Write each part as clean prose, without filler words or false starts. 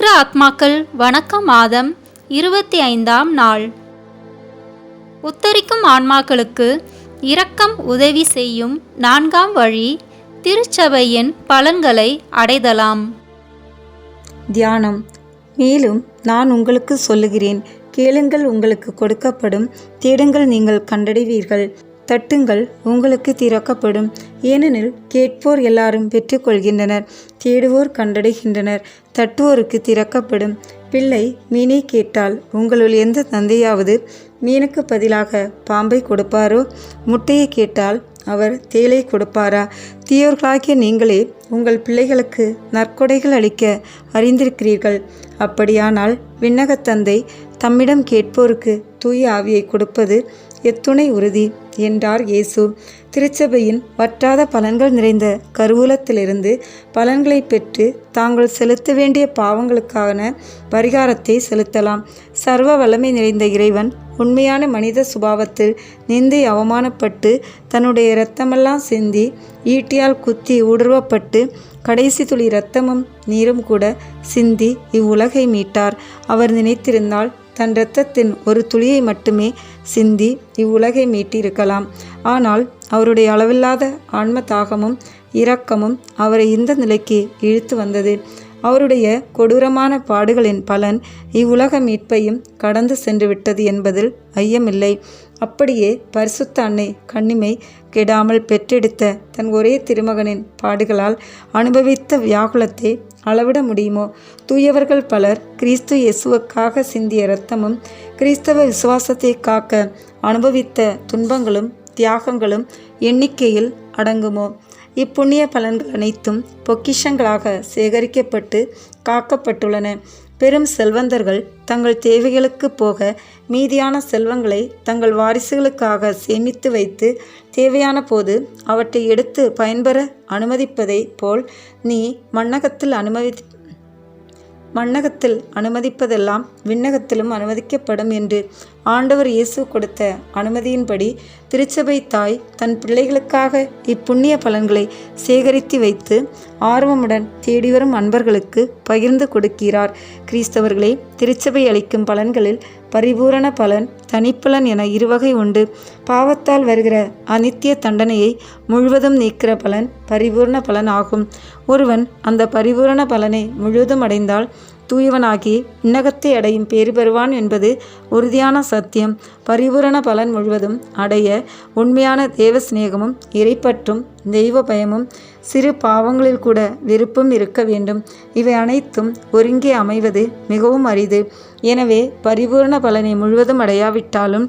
திரு ஆத்மாக்கள் வணக்கம். மாதம் 25ஆம் நாள். உத்தரிக்கும் ஆன்மாக்களுக்கு இரக்கம் உதவி செய்யும் 4ஆம் வழி திருச்சபையின் பலன்களை அடைதலாம். தியானம். மேலும் நான் உங்களுக்கு சொல்லுகிறேன், கேளுங்கள் உங்களுக்கு கொடுக்கப்படும், தேடுங்கள் நீங்கள் கண்டடைவீர்கள், தட்டுங்கள் உங்களுக்கு திறக்கப்படும். ஏனெனில் கேட்போர் எல்லாரும் பெற்றுக்கொள்கின்றனர், தேடுவோர் கண்டடைகின்றனர், தட்டுவோருக்கு திறக்கப்படும். பிள்ளை மீனை கேட்டால் உங்களுள் எந்த தந்தையாவது மீனுக்கு பதிலாக பாம்பை கொடுப்பாரோ? முட்டையை கேட்டால் அவர் தேளை கொடுப்பாரா? தீயோர்களாகிய நீங்களே உங்கள் பிள்ளைகளுக்கு நற்கொடைகள் அளிக்க அறிந்திருக்கிறீர்கள். அப்படியானால் விண்ணகத் தந்தை தம்மிடம் கேட்போருக்கு தூய ஆவியை கொடுப்பது எத்துணை உறுதி என்றார் இயேசு. திருச்சபையின் வற்றாத பலன்கள் நிறைந்த கருவூலத்திலிருந்து பலன்களை பெற்று தாங்கள் செலுத்த வேண்டிய பாவங்களுக்கான பரிகாரத்தை செலுத்தலாம். சர்வ வல்லமை நிறைந்த இறைவன் உண்மையான மனித சுபாவத்தில் நிந்தை அவமானப்பட்டு தன்னுடைய இரத்தமெல்லாம் சிந்தி ஈட்டியால் குத்தி ஊடுருவப்பட்டு கடைசி துளி இரத்தமும் நீரும் கூட சிந்தி இவ்வுலகை மீட்டார். அவர் நினைத்திருந்தால் தன் இரத்தத்தின் ஒரு துளியை மட்டுமே சிந்தி இவ்வுலகை மீட்டிருக்கலாம். ஆனால் அவருடைய அளவில்லாத ஆன்ம தாகமும் இரக்கமும் அவரை இந்த நிலைக்கு இழுத்து வந்தது. அவருடைய கொடூரமான பாடுகளின் பலன் இவ்வுலக மீட்பையும் கடந்து சென்று விட்டது என்பதில் ஐயமில்லை. அப்படியே பரிசுத்த அன்னை கன்னிமை கெடாமல் பெற்றெடுத்த தன் ஒரே திருமகனின் பாடுகளால் அனுபவித்த வியாகுலத்தை அளவிட முடியுமோ? தூயவர்கள் பலர் கிறிஸ்து இயேசுவுக்காக சிந்திய இரத்தமும் கிறிஸ்தவ விசுவாசத்தை காக்க அனுபவித்த துன்பங்களும் தியாகங்களும் எண்ணிக்கையில் அடங்குமோ? இப்புண்ணிய பலன்கள் அனைத்தும் பொக்கிஷங்களாக சேகரிக்கப்பட்டு காக்கப்பட்டுள்ளன. பெரும் செல்வந்தர்கள் தங்கள் தேவைகளுக்கு போக மீதியான செல்வங்களை தங்கள் வாரிசுகளுக்காக சேமித்து வைத்து தேவையான போது அவற்றை எடுத்து பயன்பெற அனுமதிப்பதை போல் நீ மண்ணகத்தில் அனுமதிப்பதெல்லாம் விண்ணகத்திலும் அனுமதிக்கப்படும் என்று ஆண்டவர் இயேசு கொடுத்த அனுமதியின்படி திருச்சபை தாய் தன் பிள்ளைகளுக்காக இப்புண்ணிய பலன்களை சேகரித்து வைத்து ஆர்வமுடன் தேடிவரும் அன்பர்களுக்கு பகிர்ந்து கொடுக்கிறார். கிறிஸ்தவர்களே, திருச்சபை அளிக்கும் பலன்களில் பரிபூரண பலன், தனிப்பலன் என இருவகை உண்டு. பாவத்தால் வருகிற அநித்திய தண்டனையை முழுவதும் நீக்கிற பலன் பரிபூரண பலன் ஆகும். ஒருவன் அந்த பரிபூரண பலனை முழுவதும் அடைந்தால் தூயவனாகி விண்ணகத்தை அடையும் பேறு பெறுவான் என்பது உறுதியான சத்தியம். பரிபூரண பலன் முழுவதும் அடைய உண்மையான தேவ சிநேகமும் இறைப்பற்றும் தெய்வ பயமும் சிறு பாவங்களில் கூட விருப்பம் இருக்க வேண்டும். இவை அனைத்தும் ஒருங்கே அமைவது மிகவும் அரிது. எனவே பரிபூரண பலனை முழுவதும் அடையாவிட்டாலும்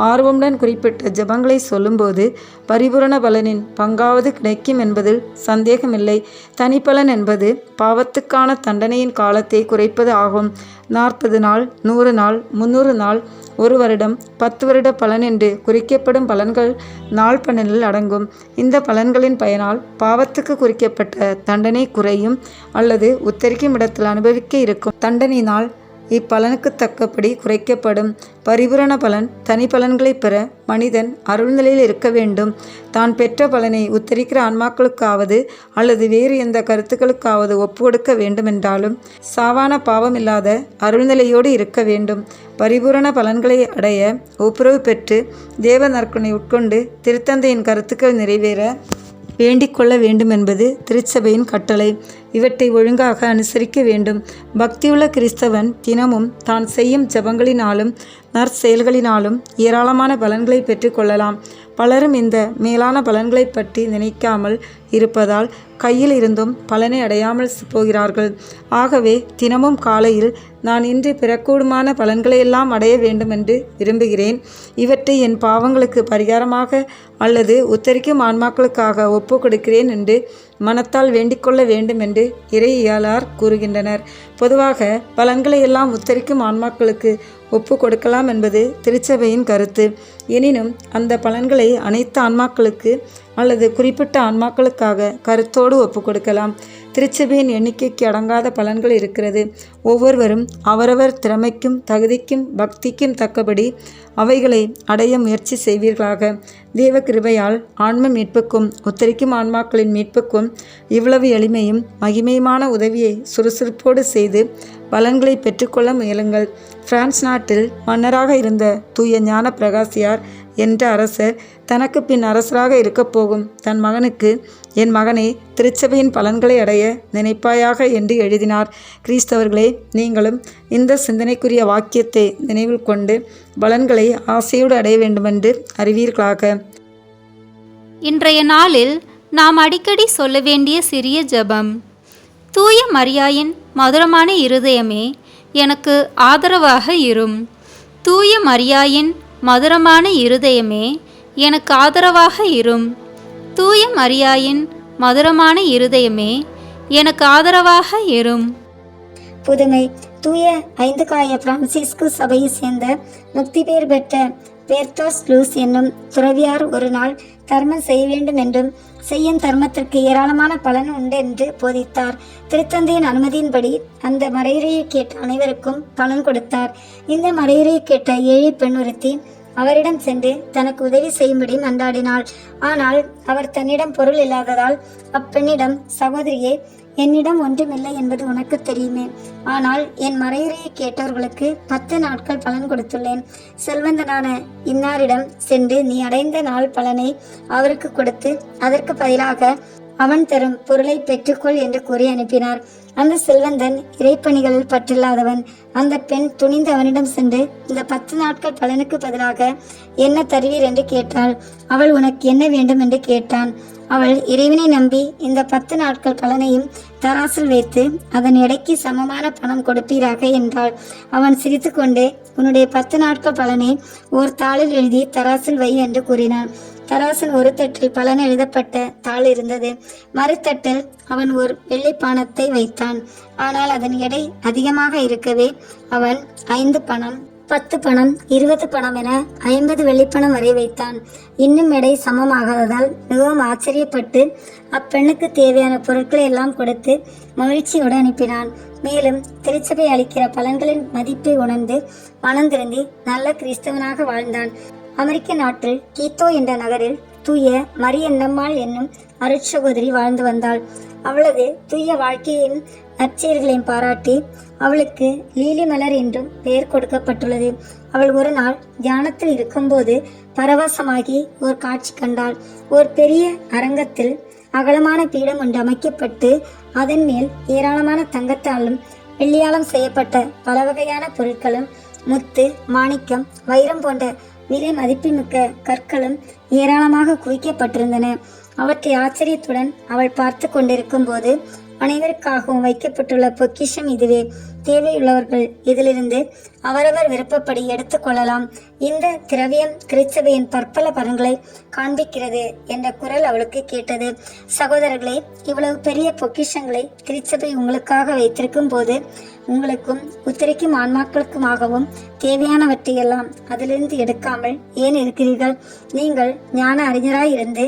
ஆர்வமுடன் குறிப்பிட்ட ஜெபங்களை சொல்லும்போது பரிபூரண பலனின் பங்காவது கிடைக்கும் என்பதில் சந்தேகமில்லை. தனிப்பலன் என்பது பாவத்துக்கான தண்டனையின் காலத்தை குறைப்பது ஆகும். 40 நாள், 100 நாள், 300 நாள், 1 வருடம், 10 வருட பலன் என்று குறிக்கப்படும் பலன்கள் நாள் பலனில் அடங்கும். இந்த பலன்களின் பயனால் பாவத்துக்கு குறிக்கப்பட்ட தண்டனை குறையும் அல்லது உத்தரிக்கும் இடத்தில் அனுபவிக்க இருக்கும் தண்டனை நாள் இப்பலனுக்கு தக்கபடி குறைக்கப்படும். பரிபூரண பலன் தனி பலன்களை பெற மனிதன் அருள்நிலையில் இருக்க வேண்டும். தான் பெற்ற பலனை உத்தரிக்கிற ஆன்மாக்களுக்காவது அல்லது வேறு எந்த கருத்துக்களுக்காவது ஒப்பு கொடுக்க வேண்டுமென்றாலும் சாவான பாவம் இல்லாத அருள்நிலையோடு இருக்க வேண்டும். பரிபூரண பலன்களை அடைய ஒப்புரவு பெற்று தேவ நற்கருணை உட்கொண்டு திருத்தந்தையின் கருத்துக்கள் நிறைவேற வேண்டிக் கொள்ள வேண்டும் என்பது திருச்சபையின் கட்டளை. இவற்றை ஒழுங்காக அனுசரிக்க வேண்டும். பக்தியுள்ள கிறிஸ்தவன் தினமும் தான் செய்யும் ஜெபங்களினாலும் நற்செயல்களினாலும் ஏராளமான பலன்களை பெற்றுக்கொள்ளலாம். பலரும் இந்த மேலான பலன்களை பற்றி நினைக்காமல் இருப்பதால் கையில் இருந்தும் பலனை அடையாமல் போகிறார்கள். ஆகவே தினமும் காலையில் நான் இன்று பிறக்கூடுமான பலன்களையெல்லாம் அடைய வேண்டும் என்று விரும்புகிறேன். இவற்றை என் பாவங்களுக்கு பரிகாரமாக அல்லது உத்தரிக்கும் ஆன்மாக்களுக்காக ஒப்பு கொடுக்கிறேன் என்று மனத்தால் வேண்டிக்கொள்ள வேண்டும் என்று இறையியலார் கூறுகின்றனர். பொதுவாக பலன்களை எல்லாம் உத்தரிக்கும் ஆன்மாக்களுக்கு ஒப்பு கொடுக்கலாம் என்பது திருச்சபையின் கருத்து. எனினும் அந்த பலன்களை அனைத்து ஆன்மாக்களுக்கு அல்லது குறிப்பிட்ட ஆன்மாக்களுக்காக கருத்தோடு ஒப்பு கொடுக்கலாம். திருச்சபையின் எண்ணிக்கைக்கு அடங்காத பலன்கள் இருக்கிறது. ஒவ்வொருவரும் அவரவர் திறமைக்கும் தகுதிக்கும் பக்திக்கும் தக்கபடி அவைகளை அடைய முயற்சி செய்வீர்களாக. தேவ கிருபையால் ஆன்ம மீட்புக்கும் உத்தரிக்கும் ஆன்மாக்களின் மீட்புக்கும் இவ்வளவு எளிமையும் மகிமையுமான உதவியை சுறுசுறுப்போடு செய்து பலன்களை பெற்றுக்கொள்ள முயலுங்கள். பிரான்ஸ் நாட்டில் மன்னராக இருந்த தூய ஞான பிரகாசியார் என்ற அரசர் தனக்கு பின் அரசராக இருக்கப் போகும் தன் மகனுக்கு, என் மகனே, திருச்சபையின் பலன்களை அடைய நினைப்பாயாக என்று எழுதினார். கிறிஸ்தவர்களே, நீங்களும் இந்த சிந்தனைக்குரிய வாக்கியத்தை நினைவில் கொண்டு பலன்களை ஆசையோடு அடைய வேண்டுமென்று அறிவீர்களாக. இன்றைய நாளில் நாம் அடிக்கடி சொல்ல வேண்டிய சிறிய ஜெபம். தூய மரியாயின் மதுரமான இருதயமே, எனக்கு ஆதரவாக இரும். தூய மரியாயின் மதுரமான இருதயமே, எனக்கு ஆதரவாக இரும். தூய மரியாயின் மதுரமான இருதயமே, எனக்கு ஆதரவாக இரும். புதுமை. தூய ஐந்து காய பிரான்சிஸ்கு சபையை சேர்ந்த முக்தி பேர் பெற்ற பேர்தோஸ் லூஸ் என்னும் துறவியார் ஒரு நாள் தர்மம் செய்ய வேண்டும் என்றும் செய்யும் தர்மத்திற்கு ஏராளமான பலன் உண்டு என்று போதித்தார். திருத்தந்தையின் அனுமதியின்படி அந்த மறையுரையை கேட்ட அனைவருக்கும் பலன் கொடுத்தார். இந்த மறையுரையை கேட்ட ஏழை பெண் ஒருத்தி அவரிடம் சென்று தனக்கு உதவி செய்யும்படி மன்றாடினாள். ஆனால் அவர் தன்னிடம் பொருள் இல்லாததால் அப்பெண்ணிடம், சகோதரியே, என்னிடம் ஒன்றுமில்லை என்பது உனக்கு தெரியுமே. ஆனால் என் மறையுரையை கேட்டவர்களுக்கு 10 நாட்கள் பலன் கொடுத்துள்ளேன். செல்வந்தனான இன்னாரிடம் சென்று நீ அடைந்த நாள் பலனை அவருக்கு கொடுத்து அதற்கு பதிலாக அவன் தரும் பொருளை பெற்றுக்கொள் என்று கூறி அனுப்பினார். அந்த செல்வந்தன் இறைப்பணிகளில் பற்றில்லாதவன். அந்த பெண் துணிந்து அவனிடம் சென்று, இந்த 10 நாட்கள் பலனுக்கு பதிலாக என்ன தருவீர் என்று கேட்டாள். அவள், உனக்கு என்ன வேண்டும் என்று கேட்டான். அவள், இறைவனை நம்பி இந்த 10 நாட்கள் பலனையும் தராசில் வைத்து அதன் எடைக்கு சமமான பணம் கொடுப்பீராக என்றாள். அவன் சிரித்து கொண்டே, உன்னுடைய 10 நாட்கள் பலனை ஓர் தாளில் எழுதி தராசில் வை என்று கூறினான். தராசின் ஒரு தட்டில் பலன் எழுதப்பட்ட தாள் இருந்தது. மறுத்தட்டில் அவன் ஒரு வெள்ளிப்பானத்தை வைத்தான். ஆனால் அதன் எடை அதிகமாக இருக்கவே அவன் 5 பணம், 10 பணம், 20 பணம் என 50 வெள்ளிப்பணம் வரை வைத்தான். இன்னும் எடை சமமாகாததால் மிகவும் ஆச்சரியப்பட்டு அப்பெண்ணுக்கு தேவையான பொருட்களை எல்லாம் கொடுத்து மகிழ்ச்சியோடு அனுப்பினான். மேலும் திருச்சபை அளிக்கிற பலன்களின் மதிப்பை உணர்ந்து மனம் திருந்தி நல்ல கிறிஸ்தவனாக வாழ்ந்தான். அமெரிக்க நாட்டில் கீத்தோ என்ற நகரில் தூய மரியன்னம்மாள் என்னும் அருட்சகோதரி வாழ்ந்து வந்தாள். அவளது தூய வாழ்க்கையின் நற்செயல்களையும் பாராட்டி அவளுக்கு லீலி மலர் என்றும் பெயர் கொடுக்கப்பட்டுள்ளது. அவள் ஒரு நாள் தியானத்தில் இருக்கும்போது பரவசமாகி ஒரு காட்சி கண்டாள். ஒரு பெரிய அரங்கத்தில் அகலமான பீடம் ஒன்று அமைக்கப்பட்டு அதன் மேல் ஏராளமான தங்கத்தாலும் வெள்ளியாலும் செய்யப்பட்ட பல வகையான பொருட்களும், முத்து, மாணிக்கம், வைரம் போன்ற விலை மதிப்புமிக்க கற்களும் ஏராளமாக குவிக்கப்பட்டிருந்தன. அவற்றை ஆச்சரியத்துடன் அவள் பார்த்து கொண்டிருக்கும் போது, அனைவருக்காகவும் வைக்கப்பட்டுள்ள பொக்கிஷம் இதுவே. தேவையுள்ளவர்கள் இதிலிருந்து அவரவர் விருப்பப்படி எடுத்துக்கொள்ளலாம். இந்த திரவியம் திருச்சபையின் பற்பல பலன்களை காண்பிக்கிறது என்ற குரல் அவளுக்கு கேட்டது. சகோதரர்களே, இவ்வளவு பெரிய பொக்கிஷங்களை திருச்சபை உங்களுக்காக வைத்திருக்கும் போது உங்களுக்கும் உத்தரிக்கும் ஆன்மாக்களுக்குமாகவும் தேவையானவற்றையெல்லாம் அதிலிருந்து எடுக்காமல் ஏன் இருக்கிறீர்கள்? நீங்கள் ஞான அறிஞராய் இருந்து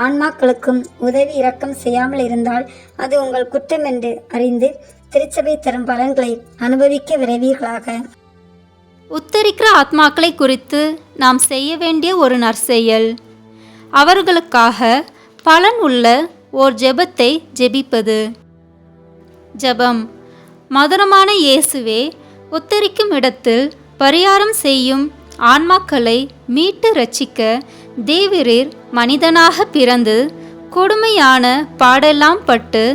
ஆன்மாக்களுக்கும் உதவி இரக்கம் செய்யாமல் இருந்தால் அது உங்கள் குற்றம் என்று அறிந்து திருச்சபை தரும் பலன்களை அனுபவிக்க விரைவீர்களாக. உத்தரிக்கிற ஆத்மாக்களை குறித்து நாம் செய்ய வேண்டிய ஒரு நற்செயல். அவர்களுக்காக பலன் உள்ள ஓர் ஜெபத்தை ஜெபிப்பது. ஜெபம். மதுரமான இயேசுவே, உத்தரிக்கும் இடத்தில் பரிகாரம் செய்யும் ஆன்மாக்களை மீட்டு ரட்சிக்க தேவரீர் மனிதனாக பிறந்து கொடுமையான பாடெல்லாம் பட்டு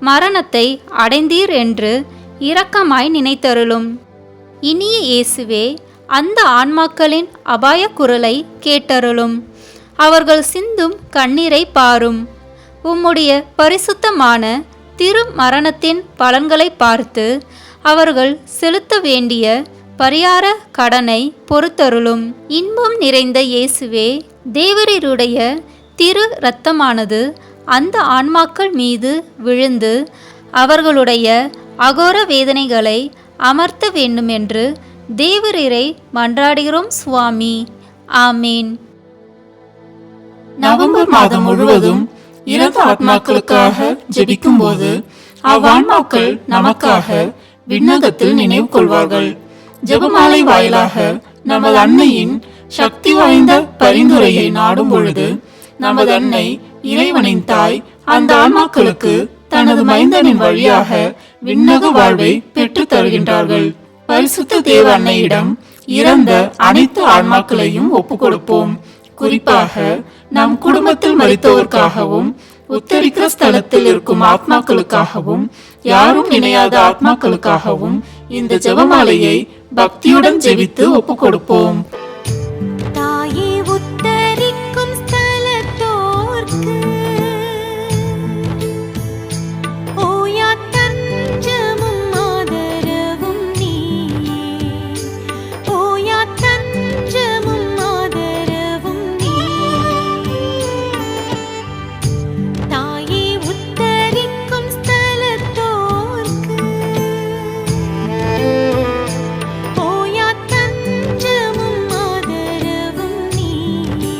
மரணத்தை அடைந்தீர் என்று இரக்கமாய் நினைத்தருளும். இனிய இயேசுவே, அந்த ஆன்மாக்களின் அபாய குரலை கேட்டருளும். அவர்கள் சிந்தும் கண்ணீரை பாரும். உம்முடைய பரிசுத்தமான திரு மரணத்தின் பலன்களை பார்த்து அவர்கள் செலுத்த வேண்டிய பரிகார கடனை பொறுத்தருளும். இன்பம் நிறைந்த இயேசுவே, தேவரீருடைய திரு இரத்தமானது அந்த ஆன்மாக்கள் மீது விழுந்து அவர்களுடைய அகோர வேதனைகளை அமர்த்த வேண்டுமென்று தேவரீரை மன்றாடுகிறோம் சுவாமி. ஆமீன். நவம்பர் மாதம் முழுவதும் இறந்த ஆத்மாக்களுக்காக ஜெபிக்கும் போது அவ்வான்மாக்கள் நமக்காக விண்ணகத்தில் நினைவு கொள்வார்கள். ஜெபமாலை வாயிலாக நமது அன்னையின் சக்தி வாய்ந்த பரிந்துரையை நாடும் பொழுது நமது அன்னை இறைவனின் தாய் அந்த ஆன்மாக்களுக்கு தனது மைந்தனின் வழியாக விண்ணக வாழ்வை பெற்று தருகின்றார்கள். பரிசுத்த தேவ அன்னையிடம் இறந்த அனைத்து ஆன்மாக்களையும் ஒப்புக் கொடுப்போம். குறிப்பாக நம் குடும்பத்தில் மரித்தோருக்காகவும் உத்தரிக்கிற ஸ்தலத்தில் இருக்கும் ஆத்மாக்களுக்காகவும் யாரும் இணையாத ஆத்மாக்களுக்காகவும் இந்த ஜெபமாலையை பக்தியுடன் ஜெபித்து ஒப்புக் கொடுப்போம். தாயே உத்தரிக்கும் ஸ்தலத்தோர்க்கு ஓயா தஞ்சமும் ஆதரவும் நீயே. ஓயா தஞ்சமும் ஆதரவும் நீயே. தாயே உத்தரிக்கும் ஸ்தலத்தோர்க்கு ஓயா தஞ்சமும் ஆதரவும் நீயே.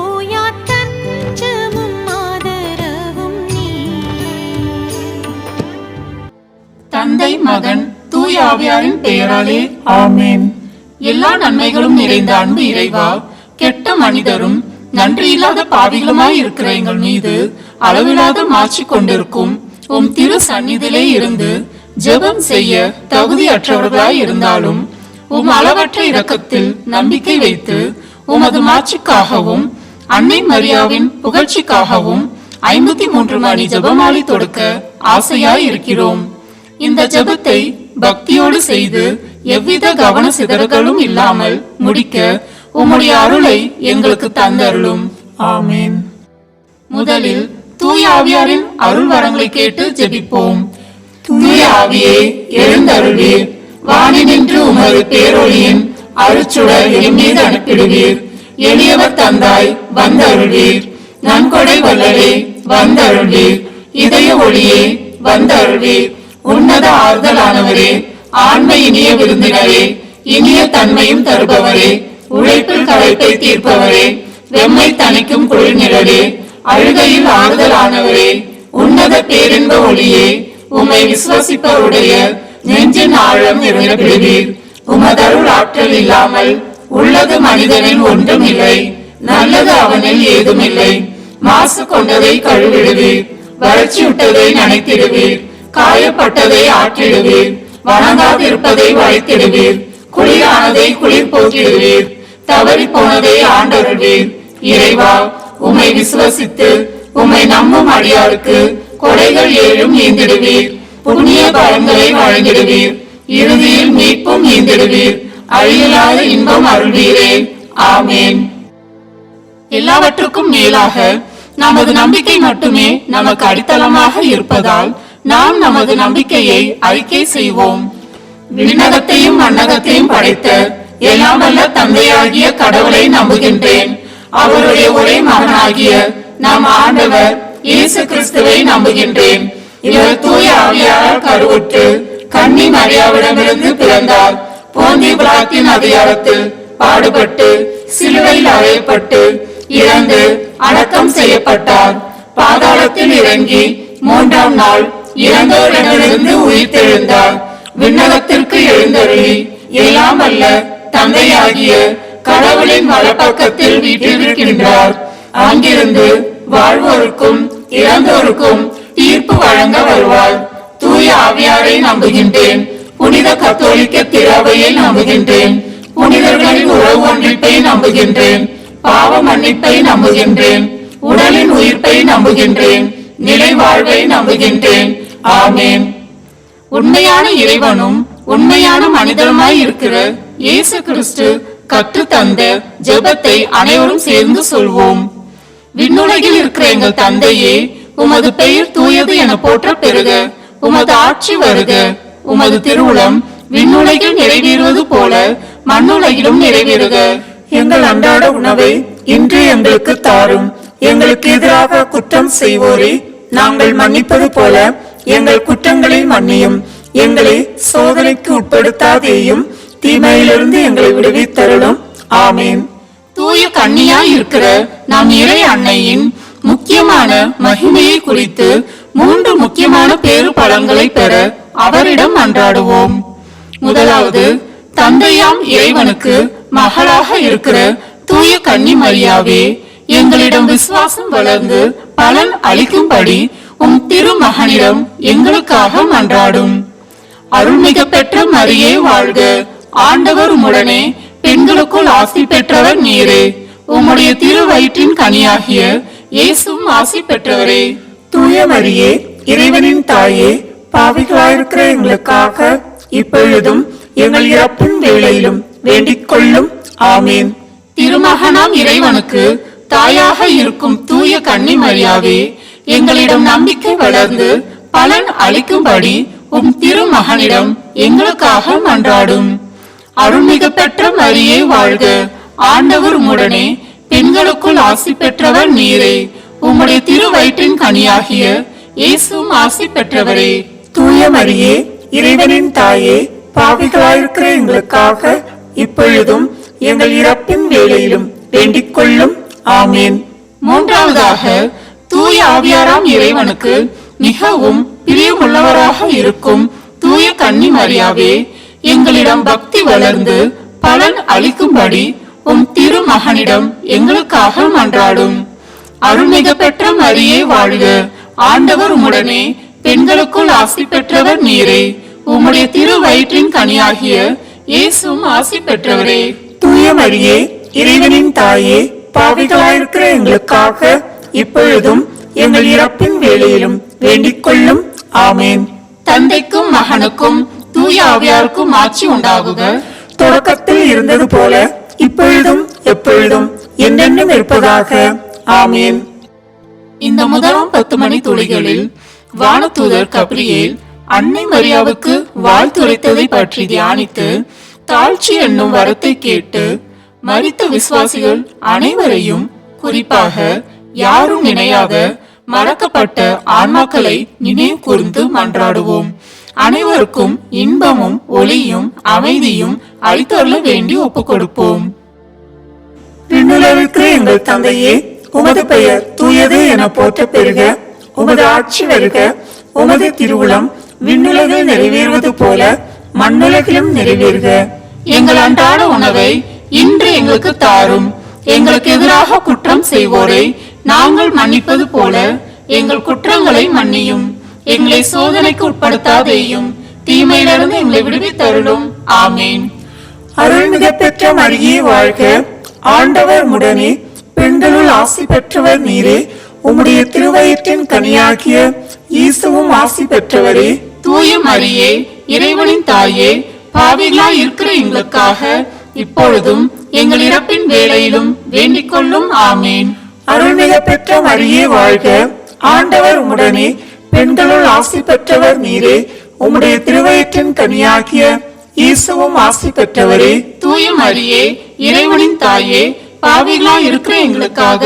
ஓயா தஞ்சமும் ஆதரவும் நீயே. தந்தை, மகன், தூய ஆவியாரின் பெயராலே ஆமென். எல்லா நன்மைகளும் நிறைந்த அன்பு இறைவா, கெட்ட மனிதரும் நன்றியில்லாத பாவிகளுமாய் இருக்கிற எங்கள் மீது அளவில்லாத மாற்றிக் கொண்டிருக்கும் உம் திரு சந்நிதியிலே இருந்து ஜெபம் செய்ய தகுதியற்றவர்களாய் இருந்தாலும் உம் அளவற்ற இரக்கத்தில் நம்பிக்கை வைத்து உமது மாட்சிக்காகவும் அன்னை மரியாவின் புகழ்ச்சிக்காகவும் 53 மணி ஜெபமாலை தொடுக்க ஆசையாய் இருக்கிறோம். இந்த ஜெபத்தை பக்தியோடு செய்து எவ்வித கவன சிதறல்களும் இல்லாமல் முடிக்க உம்முடைய அருளை எங்களுக்கு தந்தருளும். ஆமென். முதலில் தூய ஆவியாரின் அருள் வரங்களை கேட்டு ஜெபிப்போம். தூய ஆவியே, எழுந்தருள்வீர். வானினின்று உமது பேரொளியின் அருட்சுடர் என் மீது அனுப்பிடுவீர். எளியவர் தந்தாய் வந்தருள்வீர். நன்கொடை வல்லலே வந்தருள்வீர். இதய ஒளியே வந்தருள்வீர். உன்னத ஆறுதலானவரே, ஆண்மை இனிய விருந்தினரே, இனிய தன்மையும் தருபவரே, உழைப்பில் களைப்பை தீர்ப்பவரே, வெம்மை தணிக்கும் குளிர்நிழலே, அழுகையில் ஆறுதலானவரே, உன்னத பேரின்ப ஒளியே, உம்மை விசுவசிப்பவருடைய நெஞ்சின் ஆழம் நிறைவிடுவீர். உமதருள் ஆற்றல் இல்லாமல் உள்ளது மனிதனில் ஒன்றும் இல்லை, நல்லது அவனில் ஏதும் இல்லை. மாசு கொண்டதை கழுவிடுவீர், வறட்சியுட்டதை நனைத்திடுவீர், காயப்பட்டதை ஆற்றிடுவீர், வணங்காதிருப்பதை வளைத்திடுவீர், குளிரானதை குளிர் போக்கிடுவீர், தவறி போனதை ஆண்டருள்வீர். இறைவா, உம்மை விசுவசித்து உம்மை நம்பும் அடியாருக்கு கொடைகள் ஏழும் ஈந்திடுவீர். புண்ணிய பலன்களை வழங்கிடுவீர். இறுதியில் மீட்பும் ஈந்திடுவீர். அழியலாத இன்பம் அருள்வீரே. ஆமேன். எல்லாவற்றுக்கும் மேலாக நமது நம்பிக்கை மட்டுமே நமக்கு அடித்தளமாக இருப்பதால் நாம் நமது நம்பிக்கையை அறிக்கை செய்வோம். விண்ணகத்தையும் மண்ணகத்தையும் படைத்த எல்லாம் வல்ல தந்தையாகிய கடவுளை நம்புகின்றேன். அவருடைய ஒரே மகனாகிய நம் ஆண்டவர் இயேசு கிறிஸ்துவை நம்புகின்றேன். இவர் தூய ஆவியாரால் கருவுற்று கன்னி மரியாவிடமிருந்து பிறந்தார். போந்தி பிலாத்தின் அதிகாரத்தில் பாடுபட்டு சிலுவையில் அறையப்பட்டு இறந்து அடக்கம் செய்யப்பட்டார். பாதாளத்தில் இறங்கி 3ஆம் நாள் இறந்தோரிடமிருந்து உயிர்த்தெழுந்தார். விண்ணகத்திற்கு எழுந்தருளி எல்லாம் அல்ல தந்தையாகிய கடவுளின் வலப்பக்கத்தில் வீற்றிருக்கின்றார். அங்கிருந்து வாழ்வோருக்கும் இறந்தோருக்கும் தீர்ப்பு வழங்க வருவார். தூய ஆவியாரை நம்புகின்றேன். புனித கத்தோலிக்க திராவையை நம்புகின்றேன். புனிதர்களின் உறவு ஒன்றிப்பை நம்புகின்றேன். பாவ மன்னிப்பை நம்புகின்றேன். உடலின் உயிர்ப்பை நம்புகின்றேன். நிலை வாழ்வை நம்புகின்றேன். ஆமேன். உண்மையான இறைவனும் உண்மையான மனிதருமாய் இருக்கிற இயேசு கிறிஸ்து கற்று தந்த ஜெபத்தை அனைவரும் சேர்ந்து சொல்வோம். விண்ணுலகில் இருக்கிற எங்கள் தந்தையே, உமது பெயர் தூயது என போற்ற பெறுக. உமது ஆட்சி வருக. உமது திருவுளம் விண்ணுலகில் நிறைவேறுவது போல மண்ணுலகிலும் நிறைவேறுக. எங்கள் அன்றாட உணவை இன்று எங்களுக்கு தாரும். எங்களுக்கு எதிராக குற்றம் செய்வோரை நாங்கள் மன்னிப்பது போல எங்கள் குற்றங்களை மன்னியும். எங்களை சோதனைக்கு உட்படுத்தாதேயும், தீமையிலிருந்து எங்களை விடுவித்தருளும். ஆமேன். தூய கன்னியாய் இருக்கிற நம் இறை அன்னையின் முக்கியமான மகிமையை குறித்து 3 முக்கியமான பேறு பலன்களை பெற அவரிடம் மன்றாடுவோம். முதலாவது, தந்தையாம் இறைவனுக்கு மகளாக இருக்கிற தூய கன்னி மரியாவே, எங்களிடம் விசுவாசம் வளர்ந்து பலன் அளிக்கும்படி உம் திருமகனிடம் எங்களுக்காக மன்றாடும். அருள்மிக பெற்ற மரியே வாழ்க, ஆண்டவர் உம்முடனே, பெண்களுக்குள் ஆசி பெற்றவர் நீரே, உம்முடைய திருவயிற்றின் கனியாகிய இயேசுவும் ஆசி பெற்றவரே. தூய மரியே, இறைவனின் தாயே, பாவிகளாயிருக்கிற எங்களுக்காக இப்பொழுதும் எங்கள் இறப்பின் வேளையிலும் வேண்டிக் கொள்ளும். ஆமீன். திருமகனாம் இறைவனுக்கு தாயாக இருக்கும் தூய கன்னி மரியாவே, எங்களிடம் நம்பிக்கை வளர்ந்து பலன் அளிக்கும்படி உம் திருமகனிடம் எங்களுக்காக மன்றாடும். அருள்மிக பெற்ற மரியே வாழ்க, ஆண்டவர் உம்முடனே, பெண்களுக்குள் ஆசி பெற்றவர் நீரே, உம்முடைய திருவயிற்றின் கனியாகிய இயேசுவும் ஆசி பெற்றவரே. தூய மரியே, இறைவனின் தாயே, பாவிகளாயிருக்கிற எங்களுக்காக இப்பொழுதும் எங்கள் இறப்பின் வேளையிலும் வேண்டிக் கொள்ளும். ஆமீன். மூன்றாவதாக, தூய ஆவியாராம் இறைவனுக்கு மிகவும் பிரியமுள்ளவராக இருக்கும் தூய கன்னி மரியாவே, எங்களிடம் பக்தி வளர்ந்து பலன் அளிக்கும்படி உம் திருமகனிடம் எங்களுக்காக மன்றாடும். அருள்மிக பெற்ற மரியே வாழ்க, ஆண்டவர் உம்முடனே, பெண்களுக்குள் ஆசி பெற்றவர் நீரே, உம்முடைய திருவயிற்றின் கனியாகிய இயேசுவும் ஆசி பெற்றவரே. தூய மரியே, இறைவனின் தாயே, பாவிகளாயிருக்கிற எங்களுக்காக இப்பொழுதும் எங்கள் இறப்பின் வேளையிலும் வேண்டிக் கொள்ளும். ஆமீன். தந்தைக்கும் மகனுக்கும் தூய ஆவியாருக்கும் ஆட்சி உண்டாகுக, தொடக்கத்தில் இருந்தது போல இப்பொழுதும் எப்பொழுதும் என்னென்னும் இருப்பதாக. ஆமீன். இந்த முதலாம் 10 மணி துளிகளில் வானதூதர் கப்ரியேல் அன்னை மரியாவுக்கு வாழ்த்துரைத்ததை பற்றி தியானித்து தாழ்ச்சி என்னும் வரத்தை கேட்டு மரித்த விசுவாசிகள் அனைவரையும், குறிப்பாக யாரும் நினையாத மறக்கப்பட்ட ஆன்மாக்களை நினைவு கூர்ந்து மன்றாடுவோம். அனைவருக்கும் இன்பமும் ஒளியும் அமைதியும் அளித்தருள வேண்டி ஒப்புக் கொடுப்போம். விண்ணுலகிற்கு எங்கள் தந்தையே, உமது பெயர் தூயது என போற்ற பெறுக. உமது ஆட்சி வருக. உமது திருவுளம் விண்ணுலகில் நிறைவேறுவது போல மண்ணுலகிலும் நிறைவேறுக. எங்கள் அன்றாட உணவை இன்று எங்களுக்கு தாரும். எங்களுக்கு எதிராக குற்றம் செய்வோரை நாங்கள் மன்னிப்பது போல எங்கள் குற்றங்களை மன்னியும். எங்களை சோதனைக்கு உட்படுத்தாதேயும், தீமையிலிருந்து எங்களை விடுவித்தருளும். ஆமீன். அருள்மிக பெற்ற மரியே வாழ்க, ஆண்டவர் உடனே, பெண்களுள் ஆசி பெற்றவர் நீரே, உம்முடைய திருவயிற்றின் கனியாகிய இயேசுவும் ஆசி பெற்றவரே. தூய மரியே, இறைவனின் தாயே, பாவிகளாய் இருக்கிற எங்களுக்காக இப்பொழுதும் எங்கள் இறப்பின் வேளையிலும் வேண்டிக் கொள்ளும். ஆமீன். அருள்மிக பெற்ற மரியே வாழ்க, ஆண்டவர் உடனே, பெண்களுள் ஆசி பெற்றவர் நீரே, உம்முடைய திருவயிற்றின் கனியாகிய இயேசுவும் ஆசி பெற்றவரே. தூய மரியே, இறைவனின் தாயே, பாவிகளாய் இருக்கிற எங்களுக்காக